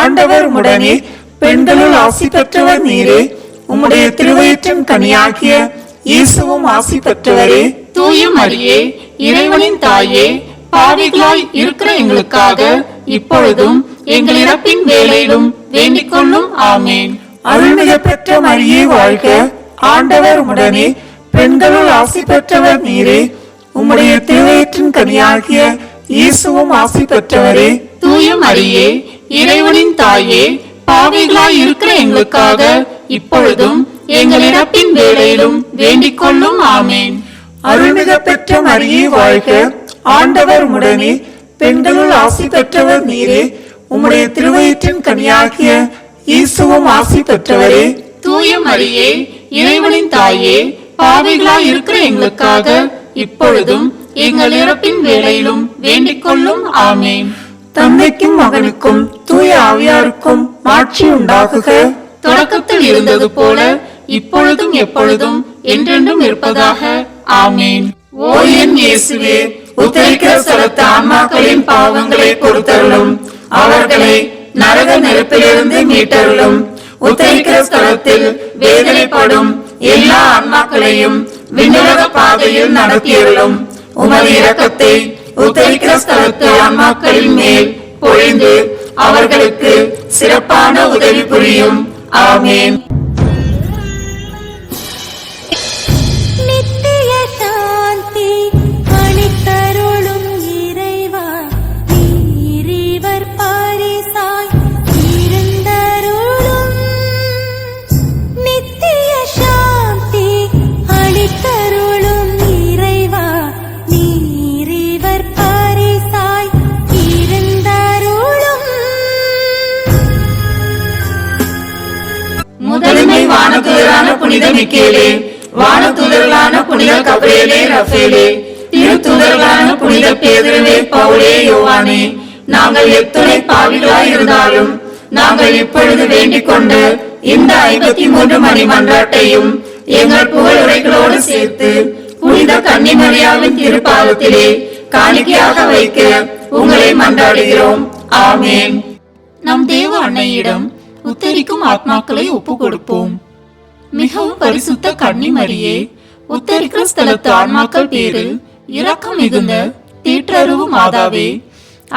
ஆண்டவர் உடனே பெண்களுள் ஆசி பெற்றவர் நீரே. உம்முடைய திருவயிற்றின் கனியாகிய இயேசுவும் ஆசி பெற்றவரே. தூய மரியே, இறைவனின் தாயே, பாவிகளாய் இருக்கிற எங்களுக்காக இப்பொழுதும் எங்கள் இறப்பின் வேளையிலும் வேண்டிக் கொள்ளும். ஆமேன். அருள்மிக பெற்ற மரியே வாழ்க. ஆண்டவர் உடனே பெண்களுள் ஆசி பெற்றவர் நீரே. உம்முடைய திருவயிற்றின் கனியாகிய இயேசுவும் ஆசி பெற்றவரே. தூய மரியே, இறைவனின் தாயே, பாவிகளாய் இருக்கிற எங்களுக்காக இப்பொழுதும் எங்கள் இறப்பின் வேளையிலும் வேண்டிக் கொள்ளும். ஆமேன். அருள்மிக பெற்ற மரியே வாழ்க. ஆண்டவர் உடனே பெண்களுள் ஆசி பெற்றவர் நீரே. உம்முடைய திருவயிற்றின் கனியாகிய இயேசுவும் ஆசி பெற்றவரே. தூய மரியே, இறைவனின் தாயே, பாவிகளாய் இருக்கிற எங்களுக்காக இப்பொழுதும் எங்கள் இறப்பின் வேளையிலும் வேண்டிக் கொள்ளும். ஆமேன். தந்தைக்கும் மகனுக்கும் தூய ஆவியாருக்கும் மாட்சி உண்டாகுக. தொடக்கத்தில் இருந்தது போல இப்பொழுதும் எப்பொழுதும் என்றென்றும் இருப்பதாக. ஆமேன். ஓ என் இயேசுவே, உத்தரிக்கிற ஸ்தலத்து ஆன்மாக்களின் பாவங்களை பொறுத்தருளும். அவர்களை நரக நெருப்பிலிருந்து மீட்டருளும். உத்தரிக்கிற ஸ்தலத்தில் வேதனைப்படும் எல்லா ஆன்மாக்களையும் விண்ணுலக பாதையில் நடத்தியருளும். உமது இரக்கத்தை உத்தரிக்கிற ஸ்தலத்து ஆன்மாக்களின் மேல் பொழிந்து அவர்களுக்கு சிறப்பான உதவி புரியும். ஆமேன். நித்திய சாந்தி அளித்தருளும் இறைவா, நீரிவர் பாரிசாய் இருந்தருளும். நித்திய சாந்தி அளித்தருளும் இறைவா, நீரிவர் பாரிசாய் இருந்தருளும். முதன்மை வானதூதரான புனித மிக்கேலே, வானதூதர்களான புனித கபிரியேலே, ரஃபேலே, திருத்தூதர்களான புனித பேதுருவே, பவுலே, யோவானே, நாங்கள் எத்துணை பாவிகளாய் இருந்தாலும் நாங்கள் இப்பொழுது வேண்டிக் கொண்ட இந்த 53 மணி மன்றாட்டையும் எங்கள் புகழுரைகளோடு சேர்த்து புனித கன்னிமரியாவின் திருப்பாதத்திலே காணிக்கையாக வைக்க உங்களை மன்றாடுகிறோம். ஆமேன். நம் தேவ அன்னையிடம் உத்தரிக்கும் ஆத்மாக்களை ஒப்பு கொடுப்போம். மிகவும் பரிசுத்த கன்னி மரியே, உத்தரிக்கிற ஸ்தலத்து ஆன்மாக்கள் பேரில் இரக்கம் மிகுந்த தேற்றறிவு மாதாவே,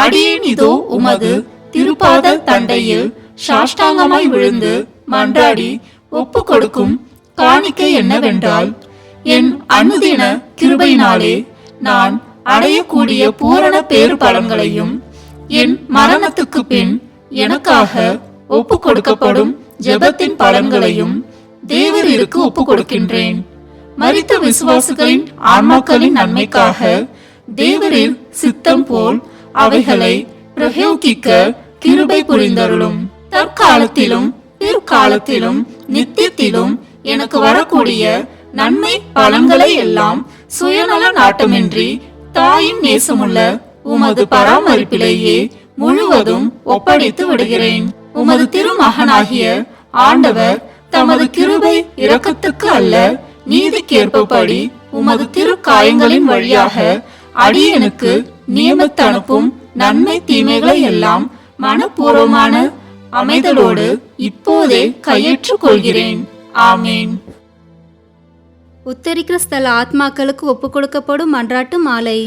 அடியேன் இதோ உமது திருப்பாத தண்டையில் சாஷ்டாங்கமாய் விழுந்து மன்றாடி ஒப்பு கொடுக்கும் காணிக்கை என்னவென்றால், என் அனுதின கிருபையினாலே நான் அடையக்கூடிய பூரண பேறு பலன்களையும் என் மரணத்துக்கு பின் எனக்காக ஒப்பு கொடுக்கப்படும் ஜெபத்தின் பலன்களையும் தேவரீருக்கு ஒப்பு கொடுக்கின்றேன். மரித்த விசுவாசிகளின் ஆன்மாக்களின் நன்மைக்காக தேவரீர் சித்தம் போல் அவைகளை பிரயோகிக்க கிருபை புரிந்தருளும். தற்காலத்திலும் பிற்காலத்திலும் நித்தியத்திலும் எனக்கு வரக்கூடிய நன்மை பலன்களை எல்லாம் சுயநல நாட்டமின்றி தாயின் நேசமுள்ள உமது பராமரிப்பிலேயே முழுவதும் ஒப்படைத்து விடுகிறேன். உமது திருமகனாகிய ஆண்டவர் தமது கிருபை இரக்கத்துக்கு அல்ல நீதிக்கேற்பபடி உமது திரு காயங்களின் வழியாக அடியனுக்கு நியமித்து அனுப்பும் நன்மை தீமைகளை எல்லாம் மனப்பூர்வமான அமைதலோடு இப்போதே கையேற்றுக் கொள்கிறேன். ஆமேன். உத்தரிக்கிற ஸ்தல ஆத்மாக்களுக்கு ஒப்பு கொடுக்கப்படும் மன்றாட்டு மாலை.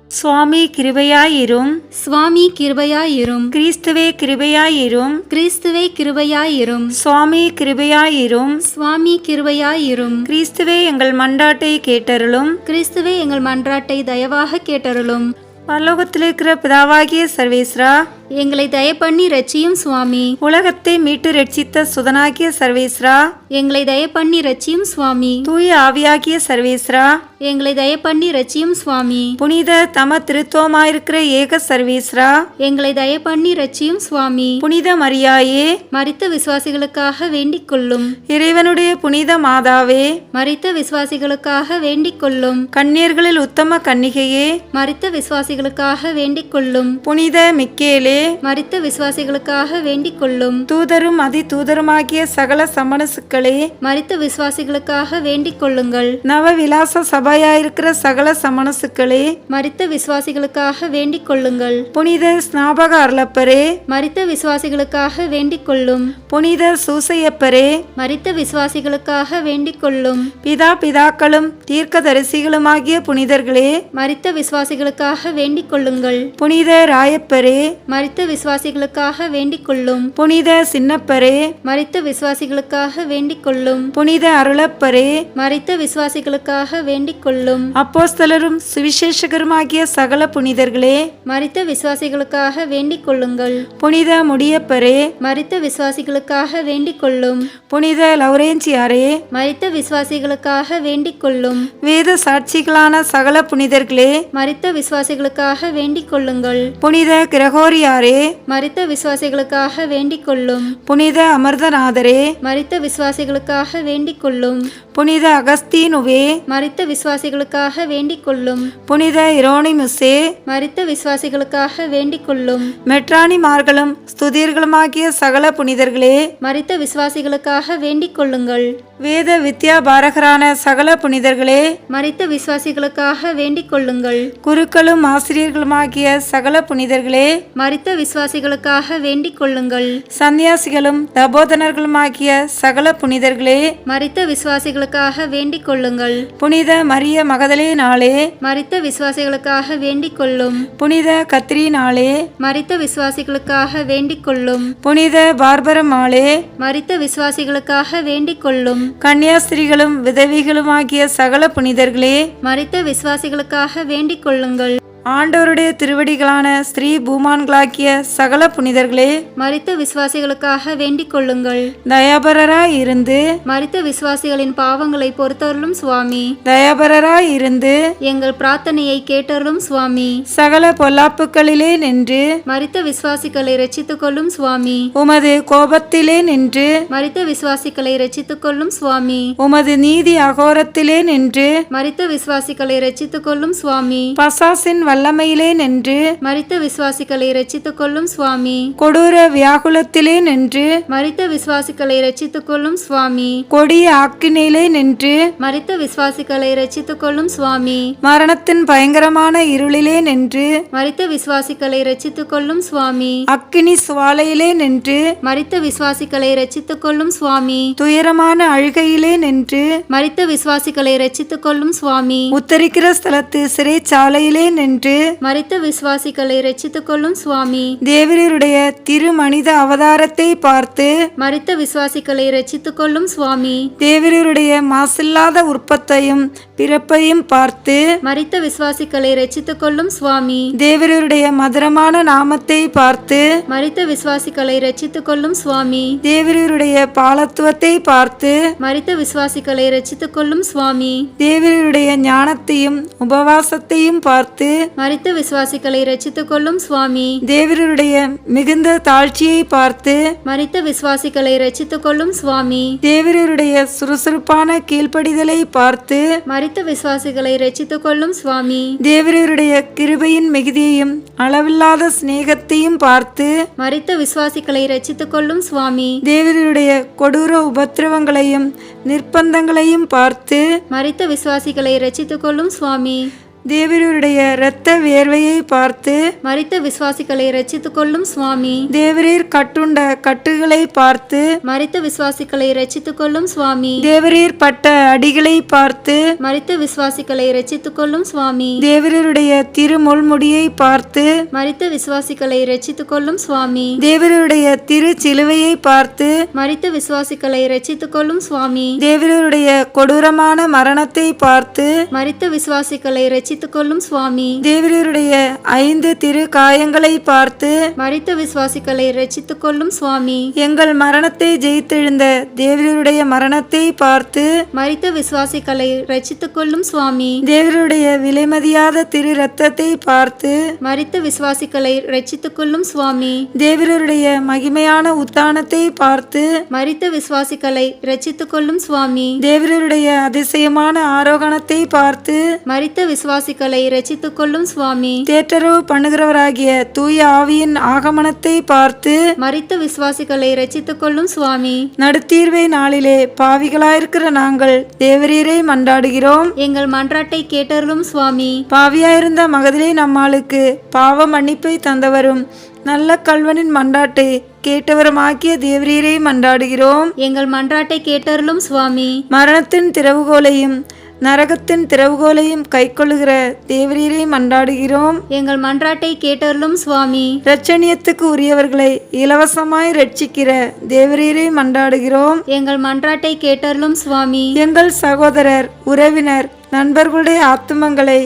சுவாமி கிருபையாயிரும். சுவாமி கிருபையாயிரும். கிறிஸ்துவே கிருபையாயிரும். கிறிஸ்துவே கிருபையாயிரும். சுவாமி கிருபையாயிரும். சுவாமி கிருபையாயிரும். கிறிஸ்துவே எங்கள் மன்றாட்டை கேட்டருளும். கிறிஸ்துவே எங்கள் மன்றாட்டை தயவாக கேட்டருளும். பரலோகத்தில் இருக்கிற பிதாவாகிய சர்வேஸ்வரா, எங்களை தயப்பண்ணி ரட்சியும் சுவாமி. உலகத்தை மீட்டு ரட்சித்த சுதனாகிய சர்வேஸ்வரா, எங்களை தயப்பண்ணி ரட்சியும் சுவாமி. தூய ஆவியாகிய சர்வேஸ்வரா, எங்களை தயப்பண்ணி ரட்சியும் சுவாமி. புனித தம திருத்துவமாயிருக்கிற ஏக சர்வேஸ்வரா, எங்களை தயப்பண்ணி ரட்சியும் சுவாமி. புனித மரியாயே, மரித்த விசுவாசிகளுக்காக வேண்டிக் கொள்ளும். இறைவனுடைய புனித மாதாவே, மரித்த விசுவாசிகளுக்காக வேண்டிக் கொள்ளும். கன்னியர்களில் உத்தம கன்னிகையே, மரித்த விசுவாசிகளுக்காக வேண்டிக் கொள்ளும். புனித மிக்கேலே, மரித்த விசுவாசிகளுக்காக வேண்டிக் கொள்ளும். தூதரும் அதி தூதருமாகிய சகல சமணசுக்களே, மரித்த விசுவாசிகளுக்காக வேண்டிக் கொள்ளுங்கள். நவவிலாச சபையாயிருக்கிற சகல சமணசுக்களே, மரித்த விசுவாசிகளுக்காக வேண்டிக் கொள்ளுங்கள். புனித ஸ்நாபக அருளப்பரே, மரித்த விசுவாசிகளுக்காக வேண்டிக் கொள்ளும். புனித சூசையப்பரே, மரித்த விசுவாசிகளுக்காக வேண்டிக் கொள்ளும். பிதாக்களும் தீர்க்கதரிசிகளுமாகிய புனிதர்களே, மரித்த விசுவாசிகளுக்காக வேண்டிக் கொள்ளுங்கள். புனித ராயப்பரே, மரித்த விசுவாசிகளுக்காக வேண்டிக் கொள்ளும். புனித சின்னப்பரே, மரித்த விசுவாசிகளுக்காக வேண்டிக் கொள்ளும். புனித அருளப்பரே, மரித்த விசுவாசிகளுக்காக வேண்டிக் கொள்ளும். அப்போஸ்தலரும் சுவிசேஷகருமாகிய சகல புனிதர்களே, மரித்த விசுவாசிகளுக்காக வேண்டிக் கொள்ளுங்கள். புனித முடியப்பரே, மரித்த விசுவாசிகளுக்காக வேண்டிக் கொள்ளும். புனித லௌரேஞ்சியாரே, மரித்த விசுவாசிகளுக்காக வேண்டிக் கொள்ளும். வேத சாட்சிகளான சகல புனிதர்களே, மரித்த விசுவாசிகளுக்காக வேண்டிக் கொள்ளுங்கள். புனித கிரகோரியாரே, மரித்த விசுவாசிகளுக்காக வேண்டிக் கொள்ளும். புனித அமர்தநாதரே, மரித்த விசுவாசிகளுக்காக வேண்டிக் கொள்ளும். புனித அகஸ்தீனுவே, மரித்த விசுவாசிகளுக்காக வேண்டிக் கொள்ளும். புனித இரோனிமுசே, மரித்த விசுவாசிகளுக்காக வேண்டிக் கொள்ளும். மெட்ரானிமார்களும் ஸ்துதியர்களுமாகிய சகல புனிதர்களே, மரித்த விசுவாசிகளுக்காக வேண்டிக் கொள்ளுங்கள். வேத வித்யாபாரகரான சகல புனிதர்களே, மரித்த விசுவாசிகளுக்காக வேண்டிக் கொள்ளுங்கள். குருக்களும் ஆசிரியர்களுமாகிய சகல புனிதர்களே, மரித்த விசுவாசிகளுக்காக வேண்டிக் கொள்ளுங்கள். சந்நியாசிகளும் தபோதனர்களுமாகிய சகல புனிதர்களே, மரித்த விசுவாசிகளுக்காக வேண்டிக் கொள்ளுங்கள். புனித மரிய மகதலேனாலே, மரித்த விசுவாசிகளுக்காக வேண்டிக் கொள்ளும். புனித கத்ரீனாலே, மரித்த விசுவாசிகளுக்காக வேண்டிக் கொள்ளும். புனித பார்பரமாலே, மரித்த விசுவாசிகளுக்காக வேண்டிக் கொள்ளும். கன்னியாஸ்திரிகளும் விதவிகளுமாகிய சகல புனிதர்களே, மரித்த விசுவாசிகளுக்காக வேண்டிக் கொள்ளுங்கள். ஆண்டவருடைய திருவடிகளான ஸ்ரீ பூமான்களாக்கிய சகல புனிதர்களே, மரித்த விசுவாசிகளுக்காக வேண்டிக் கொள்ளுங்கள். தயாபரராய் இருந்து மரித்த விசுவாசிகளின் பாவங்களை பொறுத்தருளும் சுவாமி. தயாபரராய் இருந்து எங்கள் பிரார்த்தனையை கேட்டருளும் சுவாமி. சகல பொல்லாப்புகளிலே நின்று மரித்த விசுவாசிகளை ரட்சித்துக் கொள்ளும் சுவாமி. உமது கோபத்திலே நின்று மரித்த விசுவாசிகளை ரட்சித்துக் கொள்ளும் சுவாமி. உமது நீதி அகோரத்திலே நின்று மரித்த விசுவாசிகளை ரட்சித்துக் கொள்ளும் சுவாமி. பசாசின் வல்லமையிலே நின்று மரித்த விசுவாசிகளை ரட்சித்துக் கொள்ளும் சுவாமி. கொடூர வியாகுலத்திலே நின்று மரித்த விசுவாசிகளை ரட்சித்துக் கொள்ளும் சுவாமி. கொடிய ஆக்கினையிலே நின்று மரித்த விசுவாசிகளை ரட்சித்துக் கொள்ளும் சுவாமி. மரணத்தின் பயங்கரமான இருளிலே நின்று மரித்த விசுவாசிகளை ரட்சித்துக் கொள்ளும் சுவாமி. அக்கினி சுவாலையிலே நின்று மரித்த விசுவாசிகளை ரட்சித்துக் கொள்ளும் சுவாமி. துயரமான அழுகையிலே நின்று மரித்த விசுவாசிகளை ரட்சித்துக் கொள்ளும் சுவாமி. உத்தரிக்கிற ஸ்தலத்து சிறைச்சாலையிலே நின்று மரித்த விசுவாசிகளை ரட்சித்துக் கொள்ளும் சுவாமி. தேவருடைய திருமனித அவதாரத்தை பார்த்து மரித்த விசுவாசிகளை ரட்சித்துக் கொள்ளும் சுவாமி. தேவருடைய மாசில்லாத உற்பத்தையும் பிறப்பையும் பார்த்து மரித்த விசுவாசிகளை ரட்சித்துக் கொள்ளும் சுவாமி. தேவருடைய மதுரமான நாமத்தை பார்த்து மரித்த விசுவாசிகளை ரட்சித்துக் கொள்ளும் சுவாமி. தேவருடைய பாலத்துவத்தை பார்த்து மரித்த விசுவாசிகளை ரட்சித்துக் கொள்ளும் சுவாமி. தேவருடைய ஞானத்தையும் உபவாசத்தையும் பார்த்து மரித்த விசுவாசிகளை ரட்சித்துக் கொள்ளும் சுவாமி. தேவருடைய மிகுந்த தாழ்ச்சியை பார்த்து மரித்த விசுவாசிகளை ரட்சித்துக் கொள்ளும் சுவாமி. தேவருடைய சுறுசுறுப்பான கீழ்ப்படிதலை பார்த்து மரித்த விசுவாசிகளை ரட்சித்துக் கொள்ளும் சுவாமி. தேவருடைய கிருபையின் மிகுதியையும் அளவில்லாத சிநேகத்தையும் பார்த்து மரித்த விசுவாசிகளை ரட்சித்துக் கொள்ளும் சுவாமி. தேவருடைய கொடூர உபத்திரவங்களையும் நிர்பந்தங்களையும் பார்த்து மரித்த விசுவாசிகளை ரட்சித்துக் கொள்ளும் சுவாமி. தேவரீருடைய இரத்த வேர்வையை பார்த்து மரித்த விசுவாசிகளை இரட்சித்துக் கொள்ளும் சுவாமி. தேவரீர் கட்டுண்ட கட்டுகளை பார்த்து மரித்த விசுவாசிகளை இரட்சித்துக் கொள்ளும் சுவாமி. தேவரீர் பட்ட அடிகளை பார்த்து மரித்த விசுவாசிகளை இரட்சித்துக் கொள்ளும் சுவாமி. தேவரீருடைய திருமுள்முடியை பார்த்து மரித்த விசுவாசிகளை இரட்சித்துக் கொள்ளும் சுவாமி. தேவரீருடைய திரு சிலுவையை பார்த்து மரித்த விசுவாசிகளை இரட்சித்துக் கொள்ளும் சுவாமி. தேவரீருடைய கொடூரமான மரணத்தை பார்த்து மரித்த விசுவாசிகளை இரட்சித்துக் கொள்ளும் சுவாமி. தேவரீருடைய 5 திரு காயங்களை பார்த்து மரித்த விசுவாசிகளை இரட்சித்துக் கொள்ளும் சுவாமி. எங்கள் மரணத்தை ஜெயித்தெழுந்த தேவரீருடைய மரணத்தை பார்த்து மரித்த விசுவாசிகளை இரட்சித்துக் கொள்ளும் சுவாமி. தேவருடைய விலைமதியாத திரு ரத்தத்தை பார்த்து மரித்த விசுவாசிகளை இரட்சித்துக் கொள்ளும் சுவாமி. தேவருடைய மகிமையான உத்தானத்தை பார்த்து மரித்த விசுவாசிகளை இரட்சித்துக் கொள்ளும் சுவாமி. தேவருடைய அதிசயமான ஆரோகணத்தை பார்த்து மரித்த விசுவாசிகளை இரட்சித்துக் கொள்ளும் சுவாமி. தேற்றரவு பண்ணுகிறவராகிய தூய ஆவியின் ஆகமனத்தை பார்த்து மரித்த விசுவாசிகளை இரட்சித்துக் கொள்ளும் சுவாமி. நடுத்தீர்வை நாளிலே பாவிகளாயிருக்கிற நாங்கள் தேவரீரை மன்றாடுகிறோம். எங்கள் மன்றாட்டை கேட்டருளும் சுவாமி. பாவியாயிருந்த மகதிலே நம்மாளுக்கு பாவ மன்னிப்பை தந்தவரும் நல்ல கல்வனின் மன்றாட்டை கேட்டவருமாக்கிய தேவரீரை மன்றாடுகிறோம். எங்கள் மன்றாட்டை கேட்டருளும் சுவாமி. மரணத்தின் திறவுகோலையும் நரகத்தின் திறவுகோலையும் கைக்கொள்ளுகிற தேவரீரை மன்றாடுகிறோம். எங்கள் மன்றாட்டை கேட்டருளும் சுவாமி. இரட்சணியத்துக்கு உரியவர்களை இலவசமாய் ரட்சிக்கிற தேவரீரை மன்றாடுகிறோம். எங்கள் மன்றாட்டை கேட்டருளும் சுவாமி. எங்கள் சகோதரர் உறவினர் நண்பர்களுடைய ஆத்துமங்களை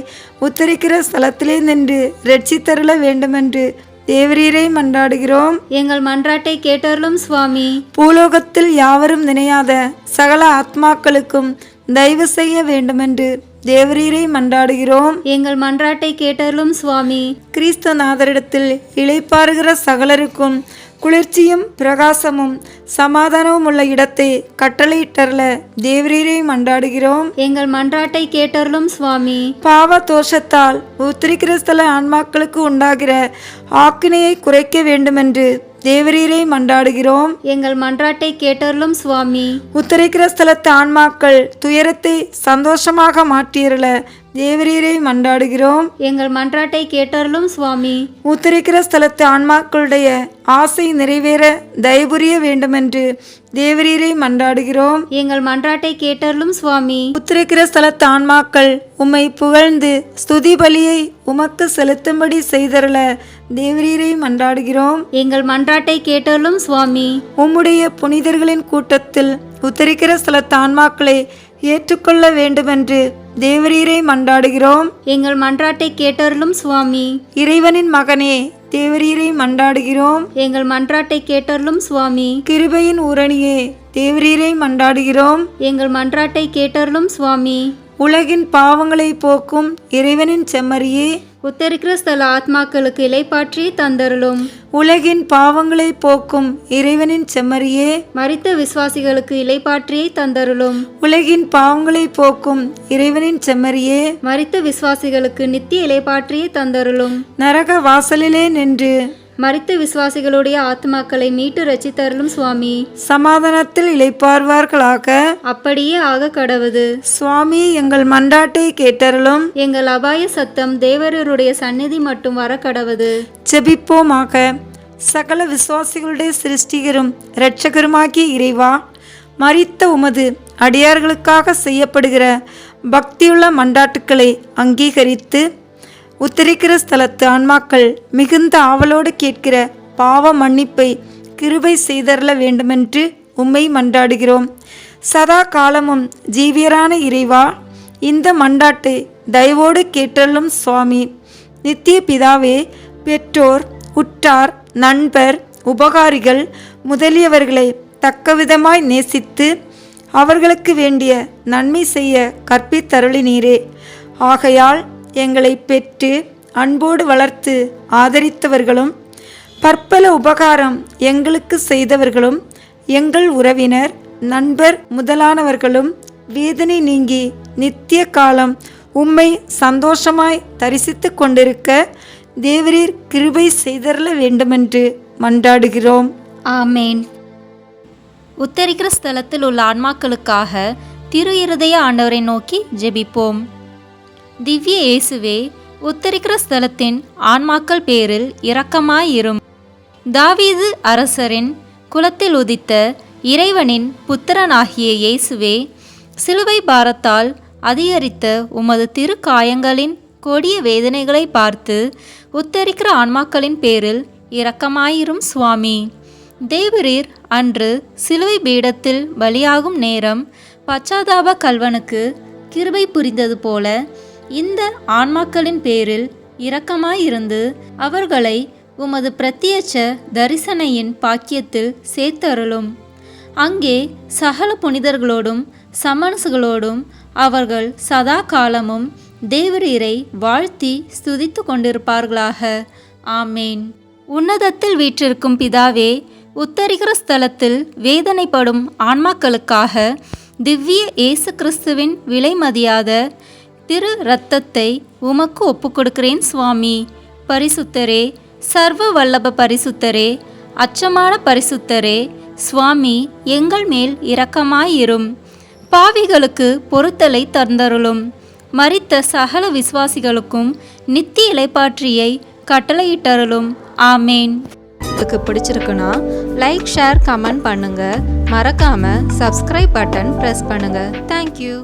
உத்தரிக்கிற ஸ்தலத்திலே நின்று ரட்சித்தருள வேண்டுமென்று தேவரீரை மன்றாடுகிறோம். எங்கள் மன்றாட்டை கேட்டருளும் சுவாமி. பூலோகத்தில் யாவரும் நினையாத சகல ஆத்மாக்களுக்கும் தயவு செய்ய வேண்டுமென்று தேவரீரை மன்றாடுகிறோம். எங்கள் மன்றாட்டை கேட்டருளும் சுவாமி. கிறிஸ்துநாதரிடத்தில் இளைப்பாறுகிற சகலருக்கும் குளிர்ச்சியும் பிரகாசமும் சமாதானமும் உள்ள இடத்தை கட்டளையிட்டருள தேவரீரை மன்றாடுகிறோம். எங்கள் மன்றாட்டை கேட்டருளும் சுவாமி. பாவ தோஷத்தால் உத்திரிகிறிஸ்தல ஆன்மாக்களுக்கு உண்டாகிற ஆக்கினையை குறைக்க வேண்டுமென்று தேவரீரை மன்றாடுகிறோம். எங்கள் மன்றாட்டை கேட்டருளும் சுவாமி. உத்தரிக்கிற ஸ்தலத்து ஆன்மாக்கள் துயரத்தை சந்தோஷமாக மாற்றியருள தேவரீரை மன்றாடுகிறோம். எங்கள் மன்றாட்டை கேட்டருளும் சுவாமி. உத்தரிக்கிற ஸ்தலத்து ஆன்மாக்களுடைய ஆசை நிறைவேற தயபுரிய வேண்டுமென்று தேவரீரை மன்றாடுகிறோம். எங்கள் மன்றாட்டை கேட்டருளும் சுவாமி. உத்தரிக்கிற ஸ்தலத்து ஆன்மாக்கள் உம்மை புகழ்ந்து ஸ்துதி பலியை உமக்கு செலுத்தும்படி செய்தருள தேவரீரை மன்றாடுகிறோம். எங்கள் மன்றாட்டை கேட்டருளும் சுவாமி. உம்முடைய புனிதர்களின் கூட்டத்தில் உத்தரிக்கிற ஸ்தலத்து ஆன்மாக்களை ஏற்றுக்கொள்ள வேண்டுமென்று தேவரீரை மன்றாடுகிறோம். எங்கள் மன்றாட்டை கேட்டருளும் சுவாமி. இறைவனின் மகனே தேவரீரை மன்றாடுகிறோம். எங்கள் மன்றாட்டை கேட்டருளும் சுவாமி. கிருபையின் ஊரணியே தேவரீரை மன்றாடுகிறோம். எங்கள் மன்றாட்டை கேட்டருளும் சுவாமி. உலகின் பாவங்களை போக்கும் இறைவனின் செம்மறியே உத்தரிக்கிற ஸ்தல ஆத்மாக்களுக்கு இலைப்பாற்றி தந்தருளும். உலகின் பாவங்களை போக்கும் இறைவனின் செம்மறியே மரித்த விசுவாசிகளுக்கு இலைப்பாற்றியை தந்தருளும். உலகின் பாவங்களை போக்கும் இறைவனின் செம்மறியே மரித்த விசுவாசிகளுக்கு நித்திய இலைப்பாற்றியை தந்தருளும். நரக வாசலிலே நின்று மரித்த விசுவாசிகளுடைய ஆத்மாக்களை மீட்டு ரட்சித்தருளும் சுவாமி. சமாதானத்தில் இளைப்பார்வார்களாக. அப்படியே ஆக கடவுது. சுவாமி எங்கள் மன்றாட்டை கேட்டருளும். எங்கள் அபாய சத்தம் தேவரருடைய சந்நிதி மட்டும் வர கடவுது. ஜெபிப்போமாக. சகல விசுவாசிகளுடைய சிருஷ்டிகரும் இரட்சகருமாகிய இறைவா, மரித்த உமது அடியார்களுக்காக செய்யப்படுகிற பக்தியுள்ள மன்றாட்டுக்களை அங்கீகரித்து உத்தரிக்கிற ஸ்தலத்து ஆன்மாக்கள் மிகுந்த ஆவலோடு கேட்கிற பாவ மன்னிப்பை கிருபை செய்தருள வேண்டுமென்று உம்மை மன்றாடுகிறோம். சதா காலமும் ஜீவியரான இறைவா, இந்த மன்றாட்டை தயவோடு கேட்டருளும் சுவாமி. நித்திய பிதாவே, பெற்றோர், உற்றார், நண்பர், உபகாரிகள் முதலியவர்களை தக்கவிதமாய் நேசித்து அவர்களுக்கு வேண்டிய நன்மை செய்ய கற்பித்தருளினீரே. ஆகையால் எங்களை பெற்று அன்போடு வளர்த்து ஆதரித்தவர்களும் பற்பல உபகாரம் எங்களுக்கு செய்தவர்களும் எங்கள் உறவினர் நண்பர் முதலானவர்களும் வேதனை நீங்கி நித்திய காலம் உம்மை சந்தோஷமாய் தரிசித்து கொண்டிருக்க தேவரீர் கிருபை செய்தருள வேண்டுமென்று மன்றாடுகிறோம். ஆமேன். உத்தரிக்கிற ஸ்தலத்தில் உள்ள ஆன்மாக்களுக்காக திரு இருதய ஆண்டவரை நோக்கி ஜெபிப்போம். திவ்ய இயேசுவே, உத்தரிக்கிற ஸ்தலத்தின் ஆன்மாக்கள் பேரில் இரக்கமாயிரும். தாவீது அரசரின் குலத்தில் உதித்த இறைவனின் புத்திரனாகிய இயேசுவே, சிலுவை பாரத்தால் அதிகரித்த உமது திருக்காயங்களின் கொடிய வேதனைகளை பார்த்து உத்தரிக்கிற ஆன்மாக்களின் பேரில் இரக்கமாயிரும் சுவாமி. தேவரீர் அன்று சிலுவை பீடத்தில் பலியாகும் நேரம் பச்சாதாப கல்வனுக்கு கிருபை புரிந்தது போல இந்த ஆன்மாக்களின் பேரில் இரக்கமாயிருந்து அவர்களை உமது பிரத்யட்ச தரிசனையின் பாக்கியத்தில் சேர்த்தருளும். அங்கே சகல புனிதர்களோடும் சமணசுகளோடும் அவர்கள் சதா காலமும் தேவரீரை வாழ்த்தி ஸ்துதித்து கொண்டிருப்பார்களாக. ஆமேன். உன்னதத்தில் வீற்றிருக்கும் பிதாவே, உத்தரிக்கிற ஸ்தலத்தில் வேதனைப்படும் ஆன்மாக்களுக்காக திவ்ய இயேசு கிறிஸ்துவின் விலைமதியாத திரு இரத்தத்தை உமக்கு ஒப்புக்கொடுக்கிறேன் சுவாமி. பரிசுத்தரே, சர்வ வல்லப பரிசுத்தரே, அச்சமான பரிசுத்தரே, சுவாமி எங்கள் மேல் இரக்கமாயிரும். பாவிகளுக்கு பொறுத்தலை தந்தருளும். மரித்த சகல விசுவாசிகளுக்கும் நித்திய இளைப்பாற்றியை கட்டளையிட்டருளும். ஆமேன். உங்களுக்கு பிடிச்சிருக்குன்னா லைக், ஷேர், கமெண்ட் பண்ணுங்க. மறக்காம சப்ஸ்கிரைப் பட்டன் பிரஸ் பண்ணுங்க. தேங்க்யூ.